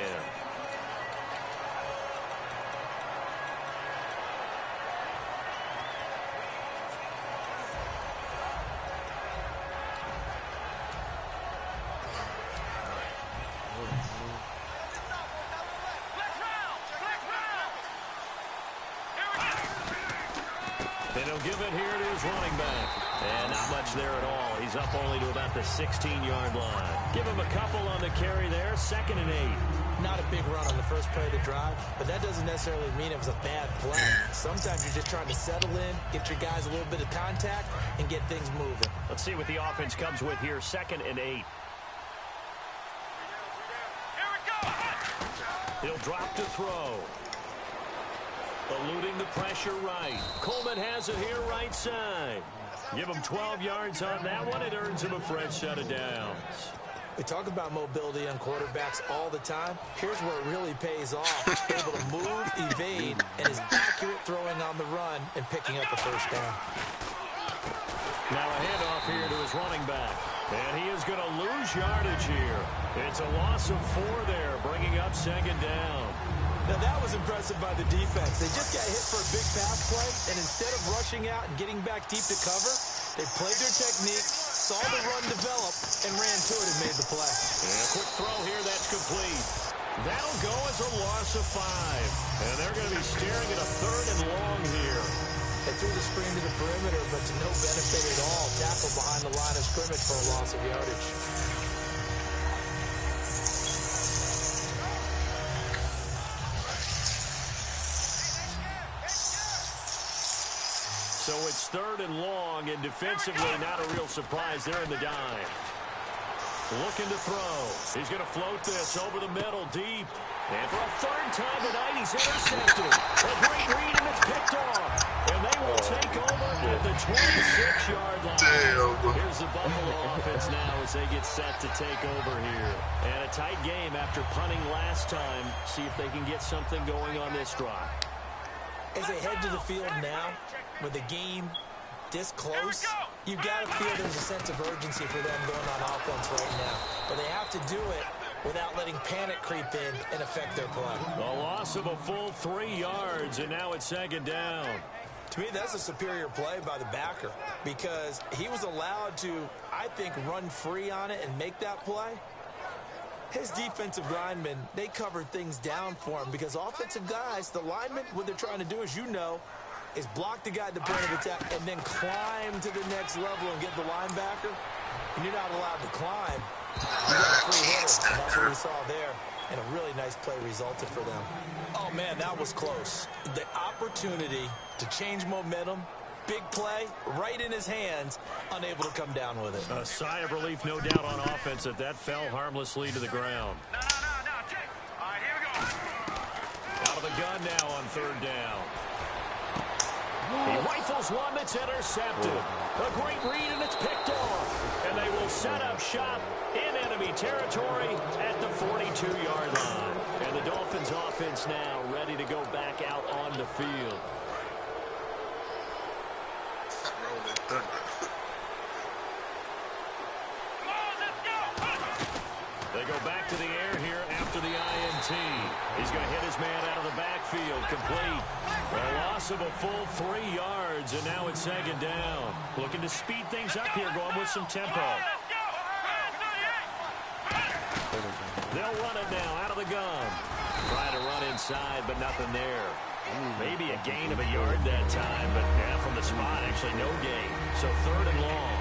Speaker 4: And he'll give it here to his running back. And not much there at all. He's up only to about the 16-yard line. Give him a couple on the carry there. 2nd and 8.
Speaker 5: Not a big run on the first play of the drive, but that doesn't necessarily mean it was a bad play. Sometimes you're just trying to settle in, get your guys a little bit of contact, and get things moving.
Speaker 4: Let's see what the offense comes with here. 2nd and 8. He'll drop to throw. Eluding the pressure right. Coleman has it here right side. Give him 12 yards on that one. It earns him a fresh set of downs.
Speaker 5: We talk about mobility on quarterbacks all the time. Here's where it really pays off. Able to move, evade, and is accurate throwing on the run and picking up a first down.
Speaker 4: Now a handoff here to his running back. And he is going to lose yardage here. It's a loss of 4 there, bringing up second down.
Speaker 5: Now that was impressive by the defense. They just got hit for a big pass play, and instead of rushing out and getting back deep to cover, they played their techniques, saw the run develop, and ran to it and made the play.
Speaker 4: And a quick throw here that's complete. That'll go as a loss of 5. And they're going to be staring at a 3rd and long here.
Speaker 5: They threw the screen to the perimeter, but to no benefit at all. Tackled behind the line of scrimmage for a loss of yardage.
Speaker 4: So it's 3rd and long, and defensively not a real surprise. They're in the dime. Looking to throw. He's going to float this over the middle, deep. And for a 3rd time tonight, he's intercepted. A great read, and it's picked off. And they will take over at the 26-yard line.
Speaker 8: Damn.
Speaker 4: Here's the Buffalo offense now as they get set to take over here. And a tight game after punting last time. See if they can get something going on this drive.
Speaker 5: As they head to the field now, with the game this close, you've got to feel there's a sense of urgency for them going on offense right now. But they have to do it without letting panic creep in and affect their play.
Speaker 4: A loss of a full 3 yards, and now it's second down.
Speaker 5: To me, that's a superior play by the backer because he was allowed to, I think, run free on it and make that play. His defensive linemen, they covered things down for him because offensive guys, the linemen, what they're trying to do, as you know, is block the guy at the point of attack and then climb to the next level and get the linebacker. And you're not allowed to climb. You got a free hitter, and that's what we saw there. And a really nice play resulted for them. Oh, man, that was close. The opportunity to change momentum, big play, right in his hands, unable to come down with it.
Speaker 4: A sigh of relief, no doubt, on offense that fell harmlessly to the ground.
Speaker 6: No. All right, here we go.
Speaker 4: Out of the gun now on 3rd down. He rifles one that's intercepted. A great read, and it's picked off. And they will set up shop in enemy territory at the 42-yard line. And the Dolphins offense now ready to go back out on the field. They go back to the air here after the INT. He's going to hit his man out of the backfield, complete. A loss of a full 3 yards, and now it's second down. Looking to speed things up here, going with some tempo. They'll run it now out of the gun. Trying to run inside, but nothing there. Maybe a gain of a yard that time, but yeah, from the spot, actually no gain. So 3rd and long.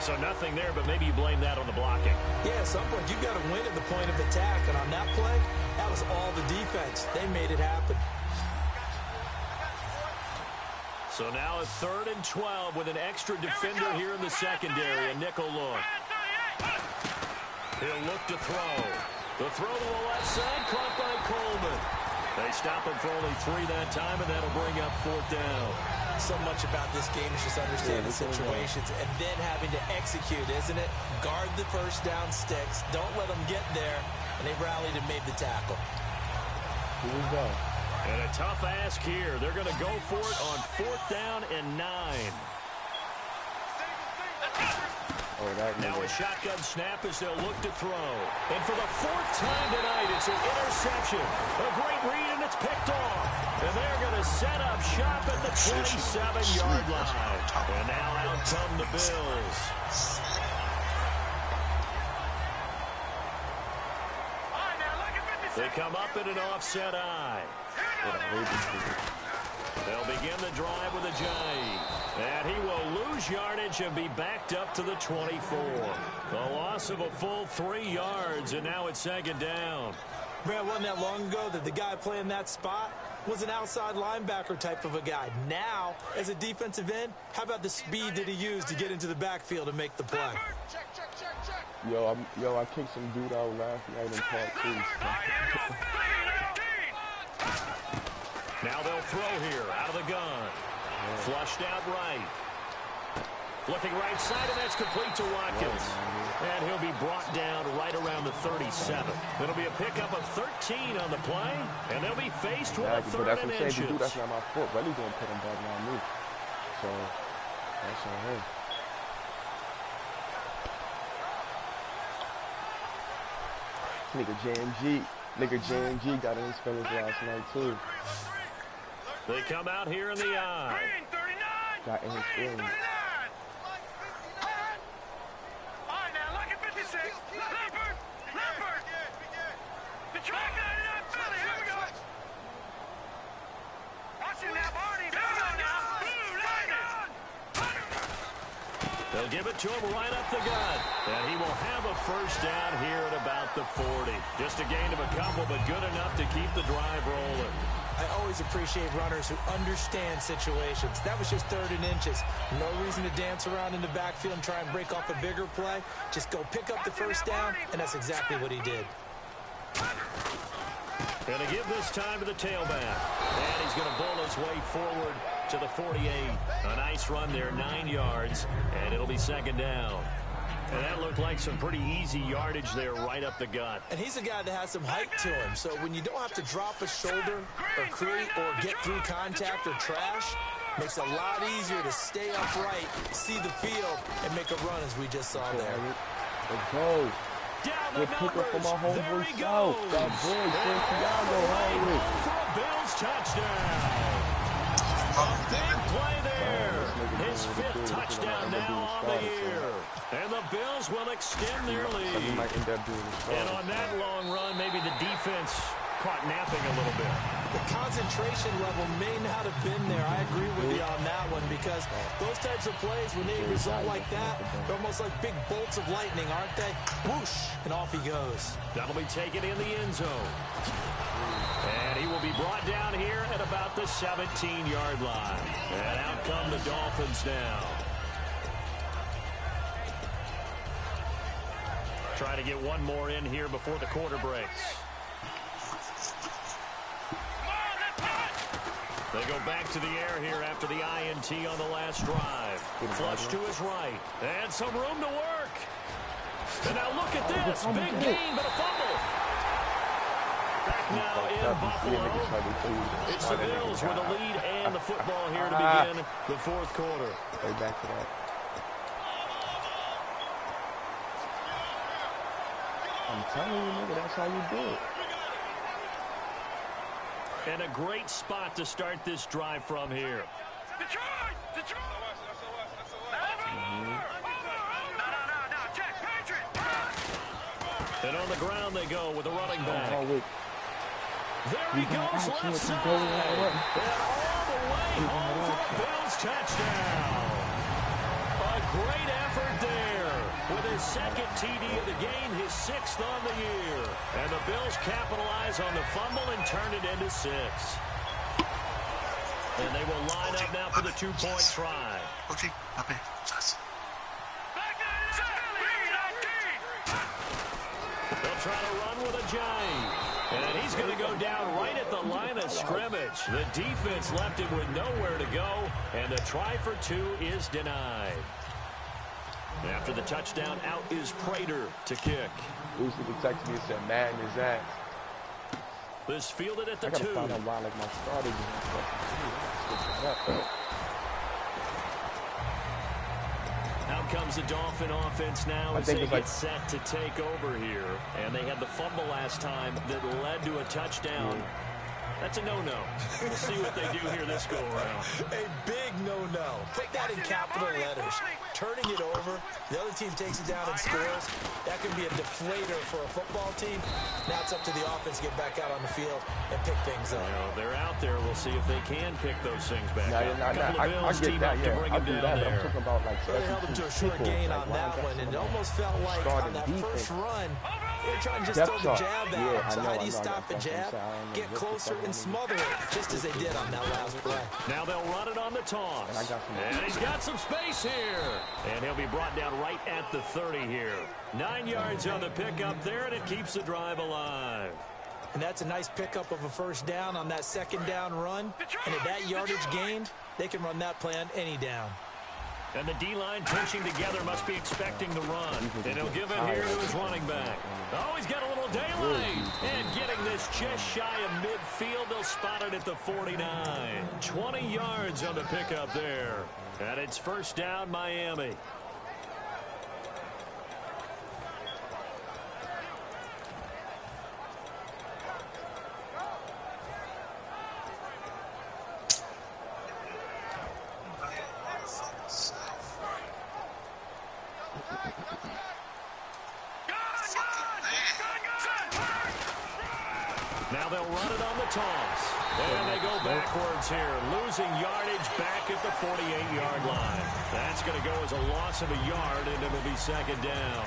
Speaker 4: So nothing there, but maybe you blame that on the blocking.
Speaker 5: Yeah, at some point, you've got to win at the point of attack. And on that play, that was all the defense. They made it happen.
Speaker 4: So now a 3rd and 12 with an extra defender here in the secondary. A nickel look. He'll look to throw. The throw to the left side, caught by Coleman. They stop him for only 3 that time, and that'll bring up 4th down.
Speaker 5: So much about this game is just understanding the situations and then having to execute, isn't it? Guard the first down sticks. Don't let them get there. And they rallied and made the tackle.
Speaker 7: Here we go.
Speaker 4: And a tough ask here. They're going to go for it on 4th down and 9. Now a shotgun snap as they'll look to throw. And for the 4th time tonight, it's an interception. A great read, and it's picked off. And they're going to set up shop at the 27-yard line. And now out come the Bills. They come up in an offset eye. They'll begin the drive with Ajayi. And he will lose yardage and be backed up to the 24. The loss of a full 3 yards, and now it's second down.
Speaker 5: Man, wasn't that long ago that the guy playing that spot was an outside linebacker type of a guy. Now, as a defensive end, how about the speed that he used to get into the backfield and make the play?
Speaker 7: Yo, I kicked some dude out last night in part 2.
Speaker 4: Now they'll throw here out of the gun. Flushed out right. Looking right side, and that's complete to Watkins. And he'll be brought down right around the 37. It'll be a pickup of 13 on the play, and they'll be faced with a third and inches.
Speaker 7: That's not my fault. Really going to put him back on me. So, that's on him. Nigga JMG got in his feelings last night, too.
Speaker 4: They come out here in the eye.
Speaker 7: Got in his feelings.
Speaker 4: They'll give it to him right up the gut. And he will have a first down here at about the 40. Just a gain of a couple, but good enough to keep the drive rolling.
Speaker 5: I always appreciate runners who understand situations. That was just third and inches. No reason to dance around in the backfield and try and break off a bigger play. Just go pick up the first down, and that's exactly what he did.
Speaker 4: Going to give this time to the tailback. And he's going to bull his way forward to the 48. A nice run there, 9 yards, and it'll be second down. And that looked like some pretty easy yardage there right up the gut.
Speaker 5: And he's a guy that has some height to him, so when you don't have to drop a shoulder or create or get through contact or trash, makes it a lot easier to stay upright, see the field, and make a run as we just saw there.
Speaker 7: Let's go.
Speaker 4: Down the
Speaker 7: Good pickup for my
Speaker 4: numbers.
Speaker 7: homeboy
Speaker 4: There he
Speaker 7: South.
Speaker 4: goes.
Speaker 7: That boy, Santiago,
Speaker 4: Right
Speaker 7: Henry.
Speaker 4: for a Bills touchdown. A big play there. His fifth touchdown now on the year. And the Bills will extend their lead. And on that long run, maybe the defense caught napping a little bit.
Speaker 5: The concentration level may not have been there. I agree with you on that one because those types of plays, when they result like that, they're almost like big bolts of lightning, aren't they? Whoosh, and off he goes.
Speaker 4: That'll be taken in the end zone. And he will be brought down here at about the 17-yard line. And out come the Dolphins now. Try to get one more in here before the quarter breaks. They go back to the air here after the INT on the last drive. Flush to his right. And some room to work. And now look at this. Big gain, but a fumble. Back now in Buffalo. It's the Bills with the lead and the football here to begin the fourth quarter.
Speaker 7: Right back to that. I'm telling you, nigga, that's how you do it.
Speaker 4: And a great spot to start this drive from here. And on the ground they go with a running back. There he goes left side. And all the way home for a Bills touchdown. A great effort there. With his second TD of the game, his sixth on the year. And the Bills capitalize on the fumble and turn it into 6. And they will line up now for the two-point try. They'll try to run with a giant. And he's going to go down right at the line of scrimmage. The defense left him with nowhere to go. And the try for 2 is denied. After the touchdown, out is Prater to kick.
Speaker 7: Lucy texted me and said, man, his ass.
Speaker 4: This fielded at the 2.
Speaker 7: I gotta find out why, like, my starter
Speaker 4: Out comes the Dolphin offense now as they get set to take over here. And they had the fumble last time that led to a touchdown. Yeah. That's a no-no. We'll see what they do here this go-around.
Speaker 5: A big no-no. Put that in capital letters. Turning it over, the other team takes it down and scores. That can be a deflator for a football team. Now it's up to the offense to get back out on the field and pick things up.
Speaker 4: Well, they're out there. We'll see if they can pick those things back up.
Speaker 7: I get that, yeah. I'll do that, but I'm talking about, like,
Speaker 5: they held them to a short gain on that one, and it almost felt like on that first run, they were trying to just throw the jab out. So how do you stop a jab? Get closer and smother it, just as they did on that last play.
Speaker 4: Now they'll run it on the toss. And he's got some space here. And he'll be brought down right at the 30 here. 9 yards on the pickup there, and it keeps the drive alive.
Speaker 5: And that's a nice pickup of a first down on that second down run. And at that yardage gained, they can run that play on any down.
Speaker 4: And the D-line pinching together must be expecting the run. And he'll give it here to his running back. Oh, he's got a little daylight. And getting this just shy of midfield, they'll spot it at the 49. 20 yards on the pickup there. And it's first down, Miami. Now they'll run it on the toss. And they go backwards here, losing yardage back at the 48-yard line. That's going to go as a loss of a yard, and it'll be second down.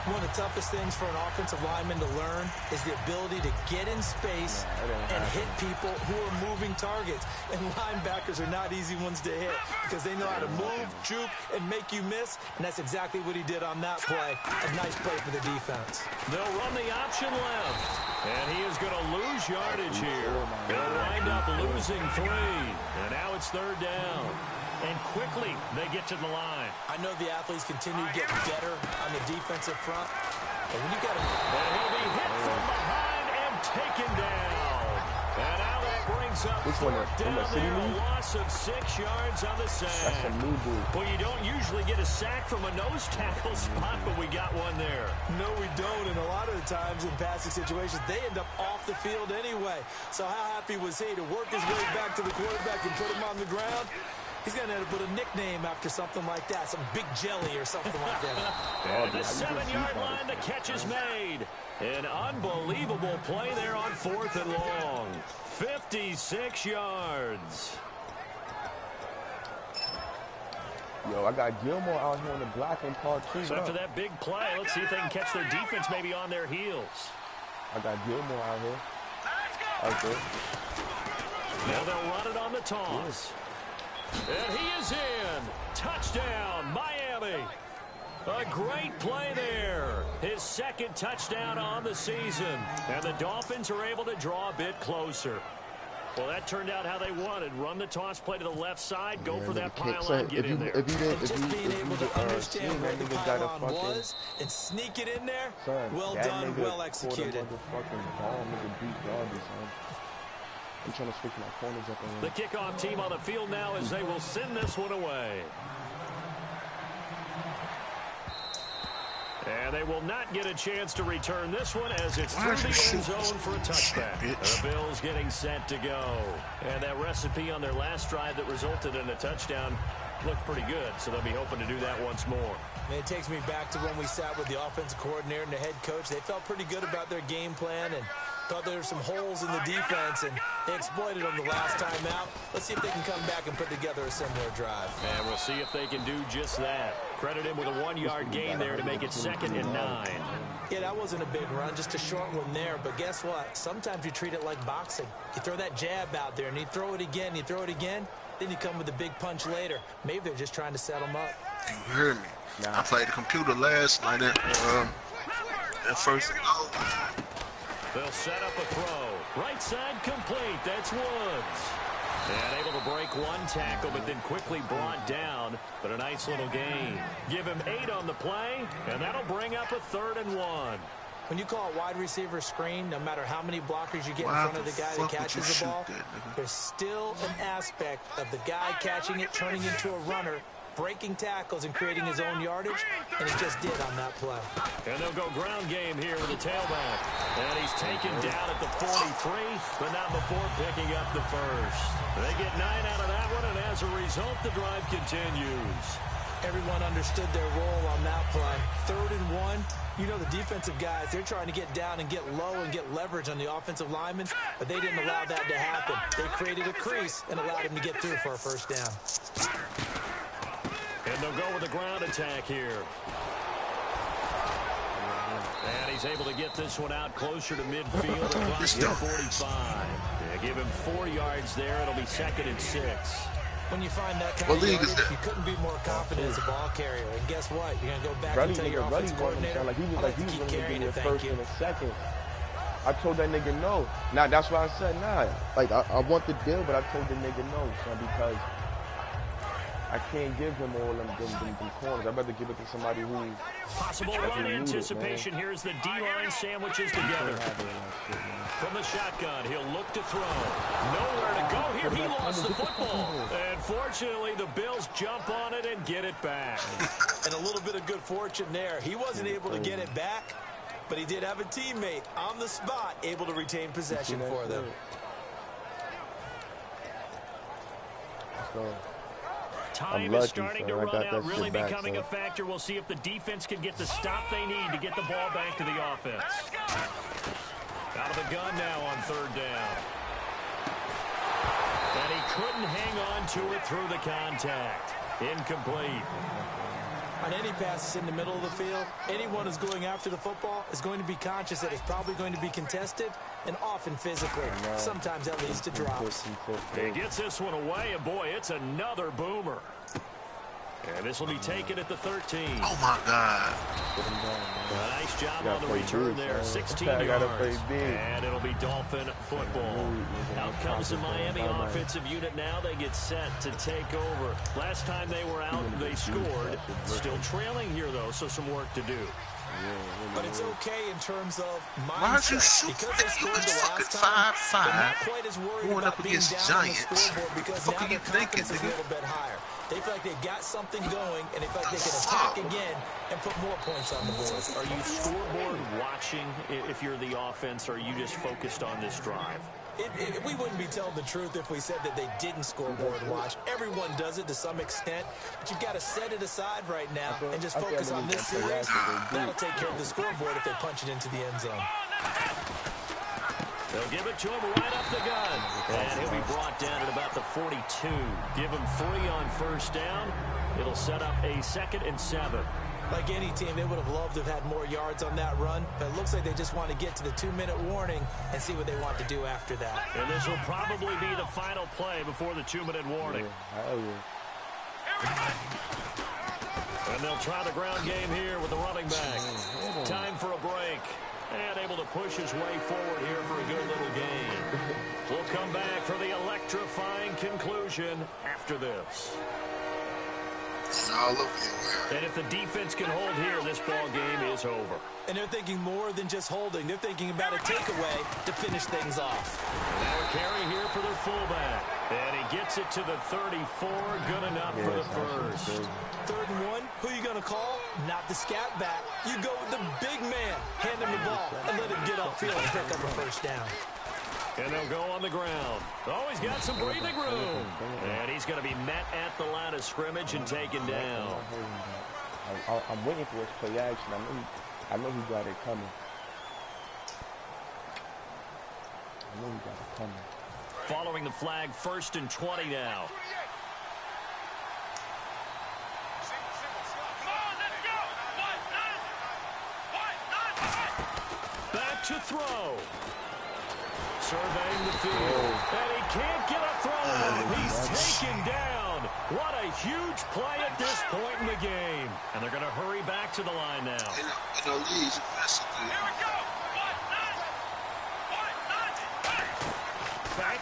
Speaker 5: One of the toughest things for an offensive lineman to learn is the ability to get in space and hit people who are moving targets. And linebackers are not easy ones to hit because they know how to move, juke, and make you miss. And that's exactly what he did on that play. A nice play for the defense.
Speaker 4: They'll run the option left. And he is going to lose yardage here. They'll wind up losing 3. And now it's third down. And quickly, they get to the line.
Speaker 5: I know the athletes continue to get better on the defensive front. But when you got him,
Speaker 4: and he'll be hit from behind and taken down. And now that brings up fourth down there, a loss of 6 yards on the sack. Well, you don't usually get a sack from a nose tackle spot, but we got one there.
Speaker 5: No, we don't. And a lot of the times in passing situations, they end up off the field anyway. So how happy was he to work his way back to the quarterback and put him on the ground? He's going to have to put a nickname after something like that, some Big Jelly or something like that.
Speaker 4: And the 7-yard line, the catch is made. An unbelievable play there on 4th and long. 56 yards.
Speaker 7: Yo, I got Gilmore out here on the blocking part too.
Speaker 4: So after that big play, let's see if they can catch their defense maybe on their heels.
Speaker 7: I got Gilmore out here. Okay.
Speaker 4: Now they'll run it on the toss. And he is in. Touchdown, Miami. A great play there. His second touchdown on the season. And the Dolphins are able to draw a bit closer. Well, that turned out how they wanted. Run the toss play to the left side, go for that pylon, get in there.
Speaker 5: Just being able to understand where the pylon was and sneak it in there, well done, well executed.
Speaker 7: I'm trying to stick my corners up.
Speaker 4: The kickoff team on the field now as they will send this one away. And they will not get a chance to return this one as it's through the end zone for a touchback. The Bills getting set to go. And that recipe on their last drive that resulted in a touchdown looked pretty good, so they'll be hoping to do that once more.
Speaker 5: And it takes me back to when we sat with the offensive coordinator and the head coach. They felt pretty good about their game plan and thought there were some holes in the defense, and they exploited them the last time out. Let's see if they can come back and put together a similar drive.
Speaker 4: And we'll see if they can do just that. Credit him with a 1-yard gain there to make it 2nd and 9.
Speaker 5: Yeah, that wasn't a big run, just a short one there. But guess what? Sometimes you treat it like boxing. You throw that jab out there, and you throw it again, you throw it again, then you come with a big punch later. Maybe they're just trying to set them up.
Speaker 8: You heard me. I played the computer last night at first.
Speaker 4: They'll set up a throw. Right side complete. That's Woods. And able to break one tackle, but then quickly brought down. But a nice little gain. Give him 8 on the play, and that'll bring up a 3rd and 1.
Speaker 5: When you call a wide receiver screen, no matter how many blockers you get in front of the guy that catches the ball, there's still an aspect of the guy catching it, turning into a runner, breaking tackles and creating his own yardage, and he just did on that play.
Speaker 4: And they'll go ground game here with the tailback. And he's taken down at the 43, but not before picking up the first. They get 9 out of that one, and as a result, the drive continues.
Speaker 5: Everyone understood their role on that play. 3rd and 1. You know the defensive guys, they're trying to get down and get low and get leverage on the offensive linemen, but they didn't allow that to happen. They created a crease and allowed him to get through for a first down.
Speaker 4: And they'll go with a ground attack here. And he's able to get this one out closer to midfield at 45. They give him 4 yards there. It'll be 2nd and 6.
Speaker 5: When you find that kind of yardage, you couldn't be more confident as a ball carrier. And guess what? You're going to go back and tell your offensive coordinator,
Speaker 7: like he was
Speaker 5: keep carrying it, thank you.
Speaker 7: I told that nigga no. Now that's why I said nah. Like I want the deal, but I told the nigga no, son, because I can't give him all them corners. I'd rather give it to somebody who
Speaker 4: possible run anticipation. Here's the D-line sandwiches together. From the shotgun, he'll look to throw. Nowhere to go here. He lost the football. And fortunately, the Bills jump on it and get it back.
Speaker 5: And a little bit of good fortune there. He wasn't able to get it back, but he did have a teammate on the spot able to retain possession for them.
Speaker 4: Time is starting to run out, really becoming a factor. We'll see if the defense can get the stop they need to get the ball back to the offense. Out of the gun now on third down. And he couldn't hang on to it through the contact. Incomplete.
Speaker 5: On any passes in the middle of the field, anyone who's going after the football is going to be conscious that it's probably going to be contested, and often physically. Sometimes that leads to drops.
Speaker 4: He gets this one away, and boy, it's another boomer. And this will be taken at the 13.
Speaker 8: Oh, my God.
Speaker 4: A nice job on the return there. 16 yards. And it'll be Dolphin football. Out comes the Miami offensive unit now. They get set to take over. Last time they were out, they scored. Still trailing here, though, so some work to do.
Speaker 5: But it's okay in terms of mindset.
Speaker 8: Why is he shooting?
Speaker 5: Because they scored the
Speaker 8: fucking
Speaker 5: last time,
Speaker 8: 5'5",
Speaker 5: they're not quite as worried
Speaker 8: going
Speaker 5: about
Speaker 8: up
Speaker 5: being
Speaker 8: against
Speaker 5: down on the
Speaker 8: Giants.
Speaker 5: scoreboard because
Speaker 8: What
Speaker 5: now
Speaker 8: are
Speaker 5: their
Speaker 8: you thinking,
Speaker 5: confidence is a
Speaker 8: nigga?
Speaker 5: little bit higher. They feel like they've got something going, and they feel like they can attack again and put more points on the board.
Speaker 4: Are you scoreboard watching if you're the offense, or are you just focused on this drive?
Speaker 5: We wouldn't be telling the truth if we said that they didn't scoreboard watch. Everyone does it to some extent, but you've got to set it aside right now and just focus on this series. That'll take care of the scoreboard if they punch it into the end zone.
Speaker 4: They'll give it to him right up the gun. And he'll be brought down at about the 42. Give him 3 on first down. It'll set up a 2nd and 7.
Speaker 5: Like any team, they would have loved to have had more yards on that run, but it looks like they just want to get to the 2-minute warning and see what they want to do after that.
Speaker 4: And this will probably be the final play before the 2-minute warning. And they'll try the ground game here with the running back. Time for a break. And able to push his way forward here for a good little game. We'll come back for the electrifying conclusion after this.
Speaker 8: All over you.
Speaker 4: And if the defense can hold here, this ball game is over.
Speaker 5: And they're thinking more than just holding. They're thinking about a takeaway to finish things off.
Speaker 4: Now a carry here for their fullback. And he gets it to the 34. Good enough for the first.
Speaker 5: 3rd and 1. Who are you going to call? Not the scat back. You go with the big man. Hand him the ball and let him get upfield and pick up a first down.
Speaker 4: And they'll go on the ground. Oh, he's got some breathing room. And he's going to be met at the line of scrimmage and taken down.
Speaker 7: I'm waiting for his play action. I know he got it coming.
Speaker 4: Following the flag, 1st and 20 now. Back to throw. Surveying the field. And he can't get a throw. He's taken down. What a huge play at this point in the game. And they're going to hurry back to the line now.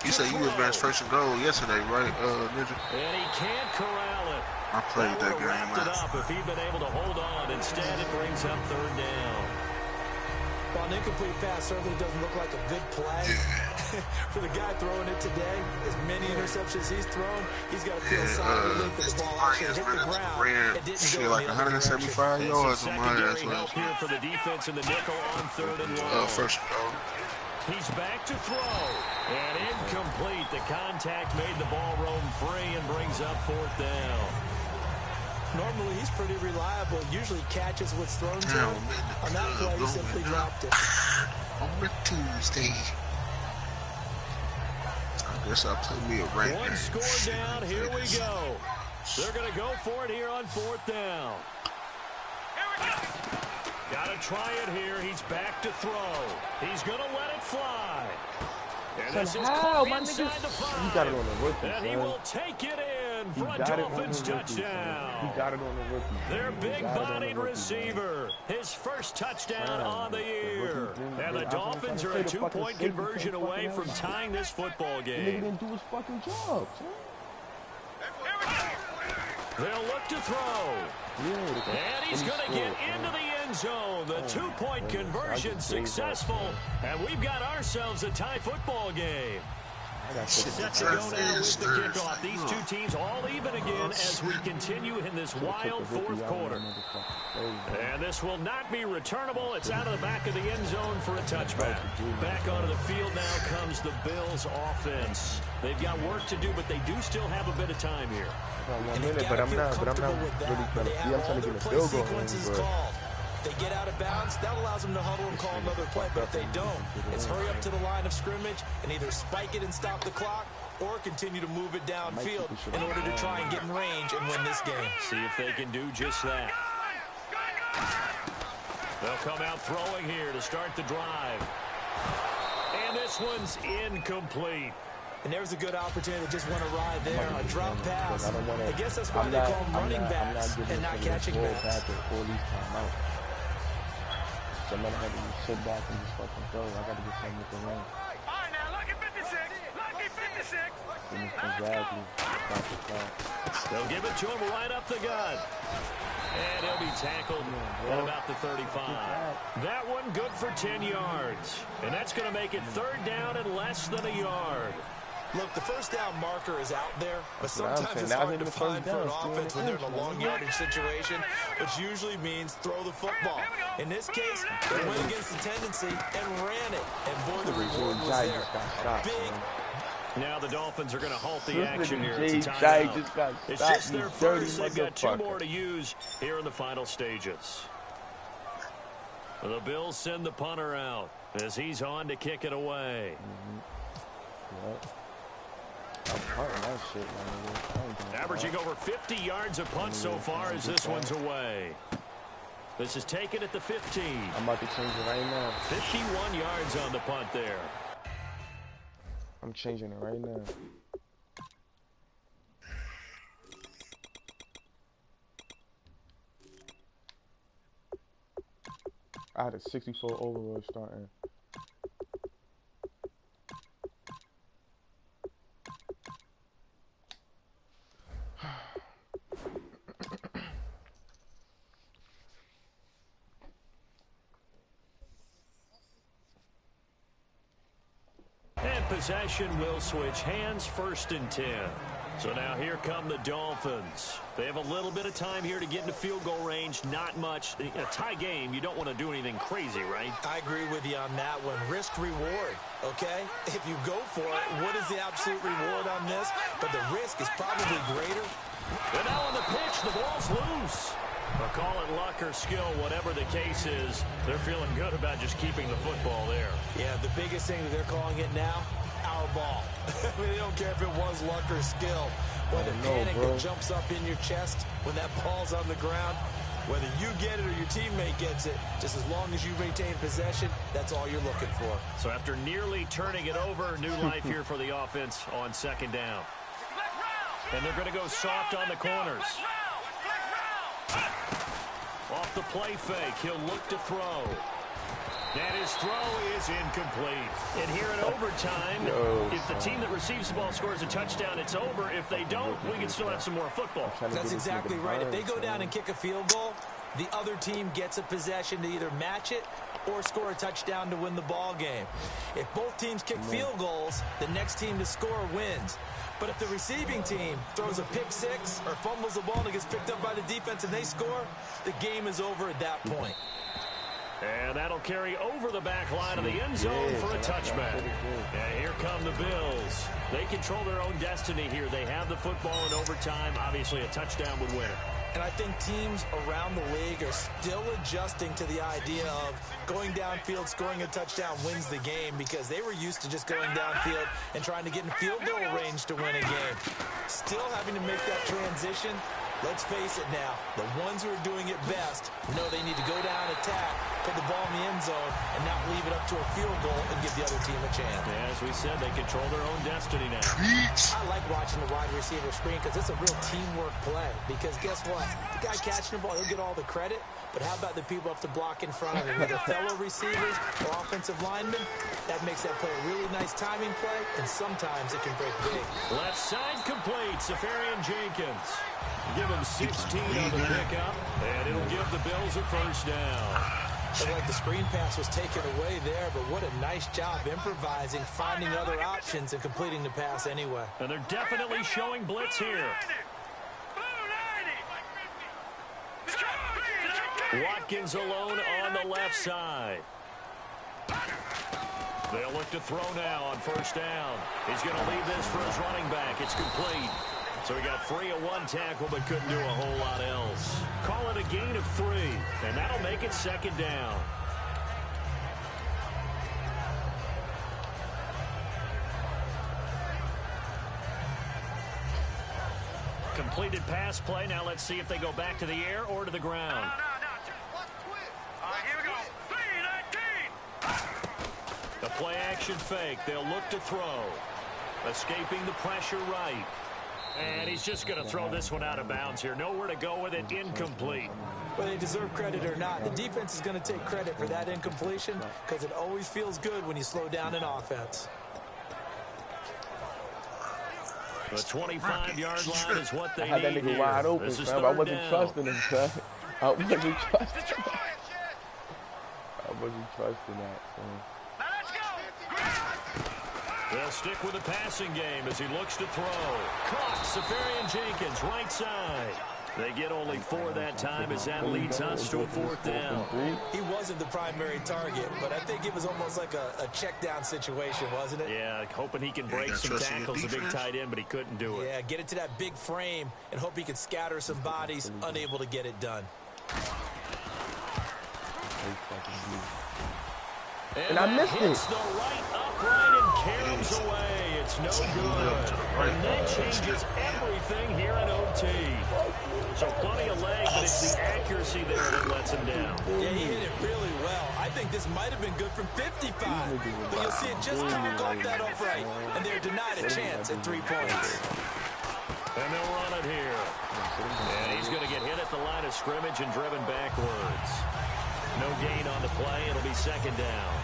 Speaker 8: You said you advanced 1st and goal yesterday, right, Ninja?
Speaker 4: And he can't corral it.
Speaker 8: I played that game last
Speaker 4: night. If he'd been able to hold on, instead it brings up 3rd down.
Speaker 5: Well, an incomplete pass certainly doesn't look like a good play. For the guy throwing it today, as many interceptions he's thrown, he's got to feel solid relief that the ball actually hit the ground. It didn't go
Speaker 8: like 175 yards on my ass.
Speaker 4: Help here for the defense in the nickel on 3rd and 1.
Speaker 8: First goal.
Speaker 4: He's back to throw. And incomplete. The contact made the ball roam free and brings up 4th down.
Speaker 5: Normally, he's pretty reliable. Usually catches what's thrown to him. On that play, he simply dropped it.
Speaker 8: On a Tuesday. I guess I'll play me a rank.
Speaker 4: One score down. Here we go. They're going to go for it here on 4th down. Got to try it here. He's back to throw. He's going to let it fly. And this is caught inside the 5.
Speaker 7: You got it on the rookie,
Speaker 4: and he will take it in. in for a Dolphins touchdown.
Speaker 7: He got it on the rookie.
Speaker 4: Their big-bodied receiver, his first touchdown on the year. And the Dolphins are a 2-point conversion away from tying this football game.
Speaker 7: He didn't do his fucking job, son.
Speaker 4: They'll look to throw. And he's going to get into the end zone. The 2-point conversion successful. And we've got ourselves a tie football game. Set to go now with the kickoff. These two teams all even again as we continue in this wild fourth quarter. And this will not be returnable. It's out of the back of the end zone for a touchback. Back onto the field now comes the Bills offense. They've got work to do, but they do still have a bit of time here.
Speaker 7: But I'm not really trying to, I'm trying to get a field goal in,
Speaker 5: If they get out of bounds, that allows them to huddle and call another play. But if they don't, it's hurry up to the line of scrimmage and either spike it and stop the clock or continue to move it downfield in order to try and get in range and win this game.
Speaker 4: See if they can do just that. They'll come out throwing here to start the drive. And this one's incomplete.
Speaker 5: And there's a good opportunity to just want to ride there. A drop pass. I guess that's why they call them running backs and not catching backs.
Speaker 7: So I'm going to have to sit back and just fucking throw. I got to get something with the ring.
Speaker 6: All right, now, lucky 56. Lucky 56.
Speaker 7: Exactly.
Speaker 4: They'll give it to him right up the gut. And he'll be tackled at about the 35. That one good for 10 yards. And that's going to make it third down and less than a yard.
Speaker 5: Look, the first down marker is out there, but sometimes it's hard to find for an offense when they're in a long yardage situation, which usually means throw the football. In this case, they went against the tendency and ran it. And boy, the reward was there. Big.
Speaker 4: Now the Dolphins are going to halt the action here. It's a timeout. It's just their first. They've got 2 more to use here in the final stages. The Bills send the punter out as he's on to kick it away. Averaging over 50 yards a punt so far as this one's away. This is taken at the 15.
Speaker 7: I'm about to change it right now.
Speaker 4: 51 yards on the punt there.
Speaker 7: I'm changing it right now. I had a 64 overall starting.
Speaker 4: Possession will switch hands, 1st and 10. So now here come the Dolphins. They have a little bit of time here to get into field goal range. Not much. A tie game, you don't want to do anything crazy, right?
Speaker 5: I agree with you on that one. Risk reward, okay? If you go for it, what is the absolute reward on this? But the risk is probably greater.
Speaker 4: And now on the pitch, the ball's loose. Or call it luck or skill, whatever the case is, they're feeling good about just keeping the football there.
Speaker 5: Yeah, the biggest thing that they're calling it now, our ball. I mean, they don't care if it was luck or skill. But the panic that jumps up in your chest when that ball's on the ground, whether you get it or your teammate gets it, just as long as you maintain possession, that's all you're looking for.
Speaker 4: So after nearly turning it over, new life here for the offense on 2nd down. And they're going to go soft on the corners. Off the play fake, he'll look to throw. And his throw is incomplete. And here in overtime, if the team that receives the ball scores a touchdown, it's over. If they don't, we can still have some more football.
Speaker 5: That's exactly right. If they go down and kick a field goal, the other team gets a possession to either match it or score a touchdown to win the ball game. If both teams kick field goals, the next team to score wins. But if the receiving team throws a pick six or fumbles the ball and it gets picked up by the defense and they score, the game is over at that point.
Speaker 4: And that'll carry over the back line of the end zone for a touchback. And here come the Bills. They control their own destiny here. They have the football in overtime. Obviously, a touchdown would win it.
Speaker 5: And I think teams around the league are still adjusting to the idea of going downfield, scoring a touchdown wins the game, because they were used to just going downfield and trying to get in field goal range to win a game. Still having to make that transition. Let's face it now, the ones who are doing it best know they need to go down, attack, put the ball in the end zone, and not leave it up to a field goal and give the other team a chance.
Speaker 4: Yeah, as we said, they control their own destiny now.
Speaker 5: I like watching the wide receiver screen because it's a real teamwork play. Because guess what? The guy catching the ball, he'll get all the credit. But how about the people up to block in front of him, either fellow receivers or offensive linemen? That makes that play a really nice timing play, and sometimes it can break big.
Speaker 4: Left side complete, Safarian Jenkins. Give him 16 on the pickup, and it'll give the Bills a first down.
Speaker 5: Looked like the screen pass was taken away there, but what a nice job improvising, finding other options, and completing the pass anyway.
Speaker 4: And they're definitely showing blitz here. Watkins alone on the left side. They'll look to throw now on first down. He's going to leave this for his running back. It's complete. So he got free of one tackle but couldn't do a whole lot else. Call it a gain of 3, and that'll make it second down. Completed pass play. Now let's see if they go back to the air or to the ground.
Speaker 6: Here we go. 3-19.
Speaker 4: The play action fake. They'll look to throw. Escaping the pressure right. And he's just going to throw this one out of bounds here. Nowhere to go with it. Incomplete.
Speaker 5: Whether they deserve credit or not, the defense is going to take credit for that incompletion because it always feels good when you slow down an offense.
Speaker 4: The 25-yard line is what they
Speaker 7: I had that
Speaker 4: need
Speaker 7: nigga
Speaker 4: here.
Speaker 7: wide open,
Speaker 4: This is
Speaker 7: son. I
Speaker 4: third
Speaker 7: wasn't
Speaker 4: down.
Speaker 7: trusting him, son. I wasn't trusting him. I wasn't trusting that, son.
Speaker 6: Now let's go.
Speaker 4: They'll stick with the passing game as he looks to throw. Caught. Safarian Jenkins, right side. They get only 4 that time as that leads us to a 4th down.
Speaker 5: He wasn't the primary target, but I think it was almost like a check down situation, wasn't it?
Speaker 4: Yeah, hoping he can break some tackles, a big tight end, but he couldn't do it.
Speaker 5: Yeah, get it to that big frame and hope he could scatter some bodies, unable to get it done.
Speaker 7: And I missed it.
Speaker 4: Hits the right upright and caroms away. It's no good. And that changes everything here in OT. So plenty of leg, but it's the accuracy there that lets him down.
Speaker 5: Yeah, he hit it really well. I think this might have been good from 55. But you'll see it just cock off that upright. And they're denied a chance at 3 points.
Speaker 4: And they'll run it here. And he's going to get hit at the line of scrimmage and driven backwards. No gain on the play. It'll be second down.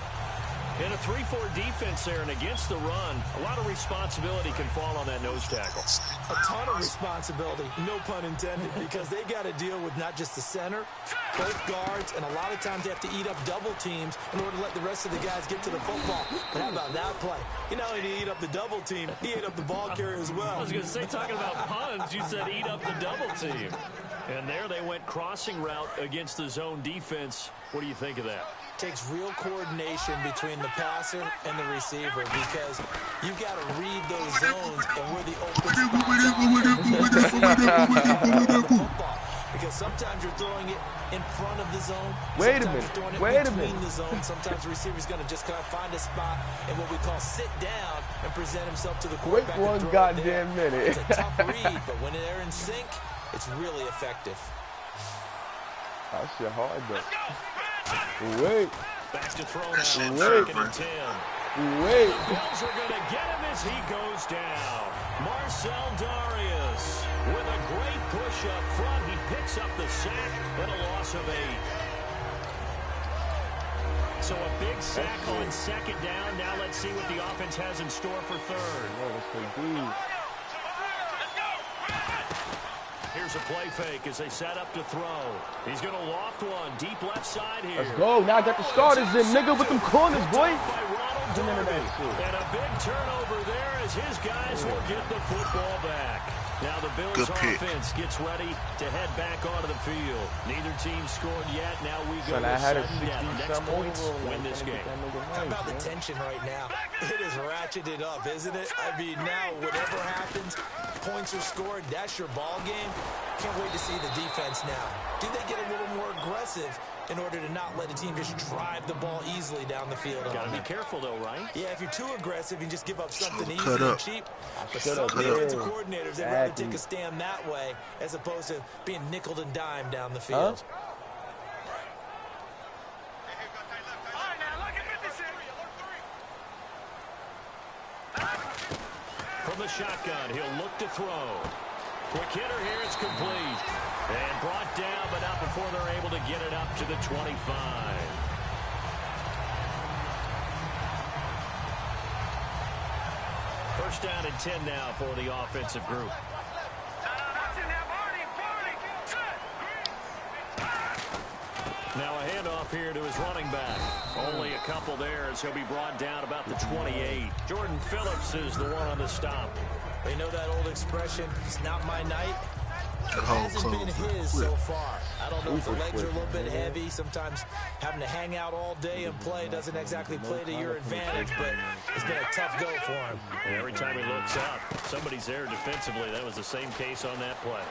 Speaker 4: In a 3-4 defense there and against the run, a lot of responsibility can fall on that nose tackle.
Speaker 5: A ton of responsibility, no pun intended, because they got to deal with not just the center, both guards, and a lot of times they have to eat up double teams in order to let the rest of the guys get to the football. But how about that play? He not only did he eat up the double team, he ate up the ball carrier as well.
Speaker 4: I was going to say, talking about puns, you said eat up the double team. And there they went crossing route against the zone defense. What do you think of that?
Speaker 5: Takes real coordination between the passer and the receiver because you've got to read those zones and where the open spots are. Because sometimes you're throwing it in front of the zone.
Speaker 7: Wait a
Speaker 5: sometimes
Speaker 7: minute.
Speaker 5: You're throwing it
Speaker 7: Wait a
Speaker 5: between
Speaker 7: minute.
Speaker 5: the zone. Sometimes the receiver's going to just kind of find a spot and what we call sit down and present himself to the
Speaker 7: Wait
Speaker 5: quarterback.
Speaker 7: one
Speaker 5: and throw
Speaker 7: goddamn
Speaker 5: it there.
Speaker 7: minute.
Speaker 5: It's a tough read, but when they're in sync, it's really effective.
Speaker 7: That shit hard though. Wait.
Speaker 4: Back to throw now.
Speaker 7: Wait.
Speaker 4: Second and 10.
Speaker 7: Wait.
Speaker 4: The Bills are going to get him as he goes down. Marcel Darius with a great push up front. He picks up the sack and a loss of 8. So a big sack on second down. Now let's see what the offense has in store for third. Here's a play fake as they set up to throw. He's going to loft one deep left side here.
Speaker 7: Let's go. Now I got the starters in, nigga, with them corners, boy.
Speaker 4: By Ronald Darby. And a big turnover there as his guys will get the football back. Now the Bills offense gets ready to head back onto the field. Neither team scored yet. Now we go to sudden death. Next points win this game.
Speaker 5: How about the tension right now? It is ratcheted up, isn't it? I mean, now whatever happens, points are scored. That's your ball game. Can't wait to see the defense now. Do they get a little more aggressive in order to not let the team just drive the ball easily down the field?
Speaker 4: Got to be careful, though, right?
Speaker 5: Yeah, if you're too aggressive, you just give up something easy and cheap. But some defensive coordinators, they'd rather take a stand that way as opposed to being nickeled and dimed down the field.
Speaker 4: the shotgun. He'll look to throw. Quick hitter here. It's complete. And brought down, but not before they're able to get it up to the 25. First down and 10 now for the offensive group. Now a handoff here to his running back. Only a couple there as he'll be brought down about the 28. Jordan Phillips is the one on the stop.
Speaker 5: They know that old expression, it's not my night. It hasn't been his so far. I don't know if the legs are a little bit heavy. Sometimes having to hang out all day and play doesn't exactly play to your advantage, but it's been a tough go for him.
Speaker 4: And every time he looks up, somebody's there defensively. That was the same case on that play.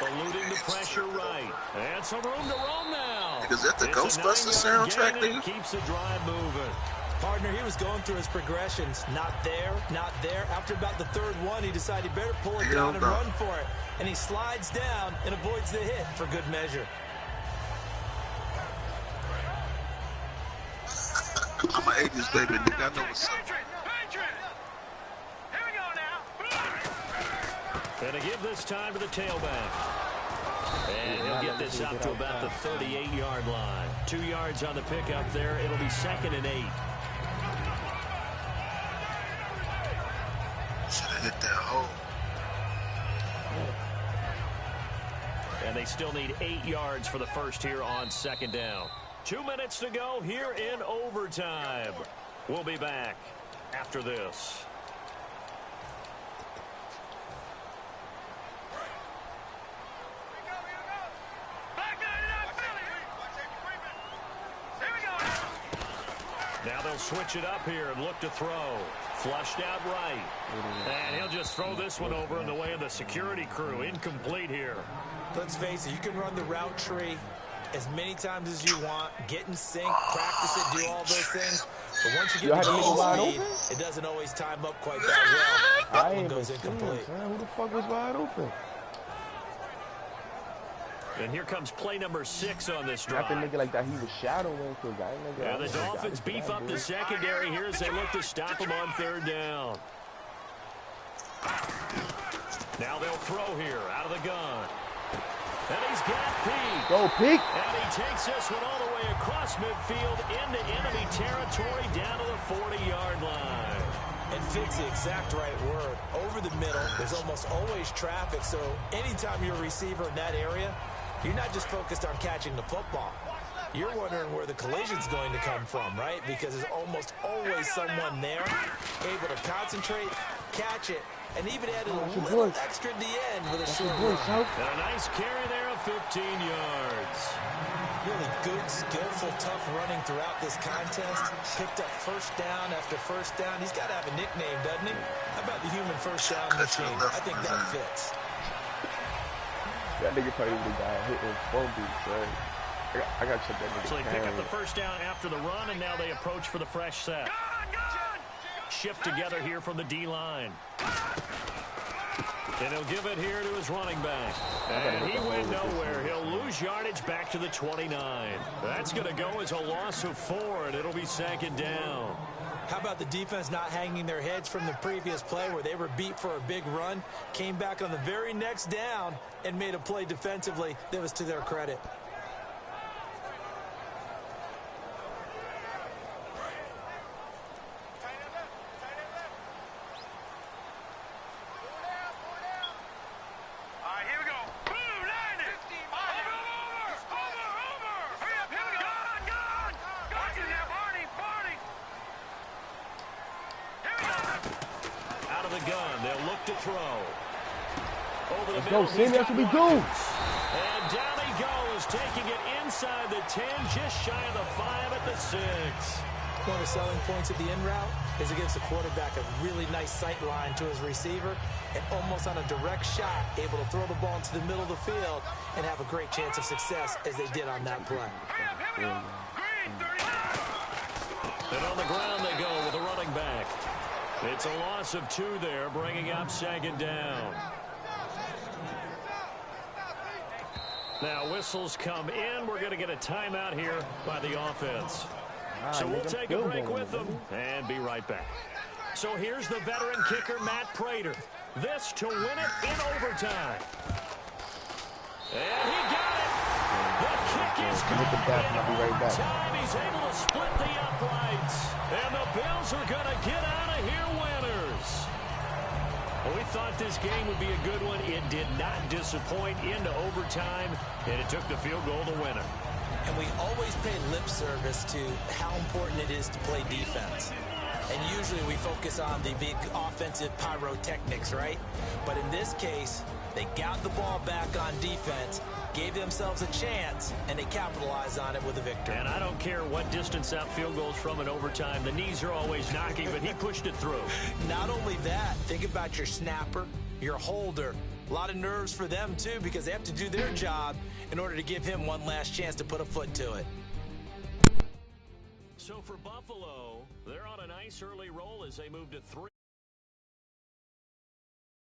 Speaker 4: Eluding the pressure right. And some room to roam now.
Speaker 8: Is that the Ghostbusters soundtrack, dude?
Speaker 4: Keeps the drive moving.
Speaker 5: Partner, he was going through his progressions. Not there, not there. After about the third one, he decided he better pull it down and run for it. And he slides down and avoids the hit for good measure.
Speaker 8: I'm an 80s baby, nigga. I know what's up.
Speaker 4: And to give this time to the tailback. And he'll get this up to about the 38-yard line. 2 yards on the pickup there. It'll be 2nd and 8.
Speaker 8: Should have hit that hole.
Speaker 4: And they still need 8 yards for the first here on 2nd down. 2 minutes to go here in overtime. We'll be back after this. Now they'll switch it up here and look to throw. Flushed out right. And he'll just throw this one over in the way of the security crew. Incomplete here.
Speaker 5: Let's face it, you can run the route tree as many times as you want, get in sync, practice it, do all those things. But once you get the game speed, it doesn't always time up quite that well. That one goes incomplete.
Speaker 7: Who the fuck was wide open?
Speaker 4: And here comes play number 6 on this drive.
Speaker 7: Not the nigga like that he was shadowing.
Speaker 4: Yeah, the Dolphins beef up the secondary here as they look to stop him on 3rd down. Now they'll throw here out of the gun. And he's got Peak.
Speaker 7: Go, Peak.
Speaker 4: And he takes this one all the way across midfield into enemy territory down to the 40-yard line.
Speaker 5: And fits the exact right word. Over the middle, there's almost always traffic, so anytime you're a receiver in that area, you're not just focused on catching the football. You're wondering where the collision's going to come from, right? Because there's almost always someone there able to concentrate, catch it, and even add a little extra at the end with a short run.
Speaker 4: And a nice carry there of 15 yards.
Speaker 5: Really good, skillful, tough running throughout this contest. Picked up first down after first down. He's got to have a nickname, doesn't he? How about the human first down machine? I think that fits.
Speaker 7: That nigga probably the guy hitting phone beats, right? I got to check that nigga.
Speaker 4: So they pick up the first down after the run, and now they approach for the fresh set. Shift together here from the D-line. And he'll give it here to his running back. And he went nowhere. He'll lose yardage back to the 29. That's going to go as a loss of 4, and it'll be 2nd down.
Speaker 5: How about the defense not hanging their heads from the previous play where they were beat for a big run, came back on the very next down, and made a play defensively that was to their credit.
Speaker 7: Go, Sammy, that's what we do.
Speaker 4: And down he goes, taking it inside the 10, just shy of the 5 at the 6.
Speaker 5: One of the selling points of the in route is against the quarterback, a really nice sight line to his receiver, and almost on a direct shot, able to throw the ball into the middle of the field and have a great chance of success as they did on that play.
Speaker 4: And on the ground they go with a running back. It's a loss of 2 there, bringing up 2nd down. Now whistles come in. We're going to get a timeout here by the offense. So we'll take a break with them and be right back. So here's the veteran kicker, Matt Prater. This to win it in overtime. And he got it. The kick is good.
Speaker 7: Look at that, and I'll be right back.
Speaker 4: Time he's able to split the uprights. And the Bills are going to get out of here winners. Well, we thought this game would be a good one. It did not disappoint into overtime, and it took the field goal to win it.
Speaker 5: And we always pay lip service to how important it is to play defense. And usually we focus on the big offensive pyrotechnics, right? But in this case, they got the ball back on defense, gave themselves a chance, and they capitalized on it with a victory.
Speaker 4: And I don't care what distance out field goals from in overtime. The knees are always knocking, but he pushed it through.
Speaker 5: Not only that, think about your snapper, your holder. A lot of nerves for them, too, because they have to do their job in order to give him one last chance to put a foot to it.
Speaker 4: So for Buffalo, they're on a nice early roll as they move to 3.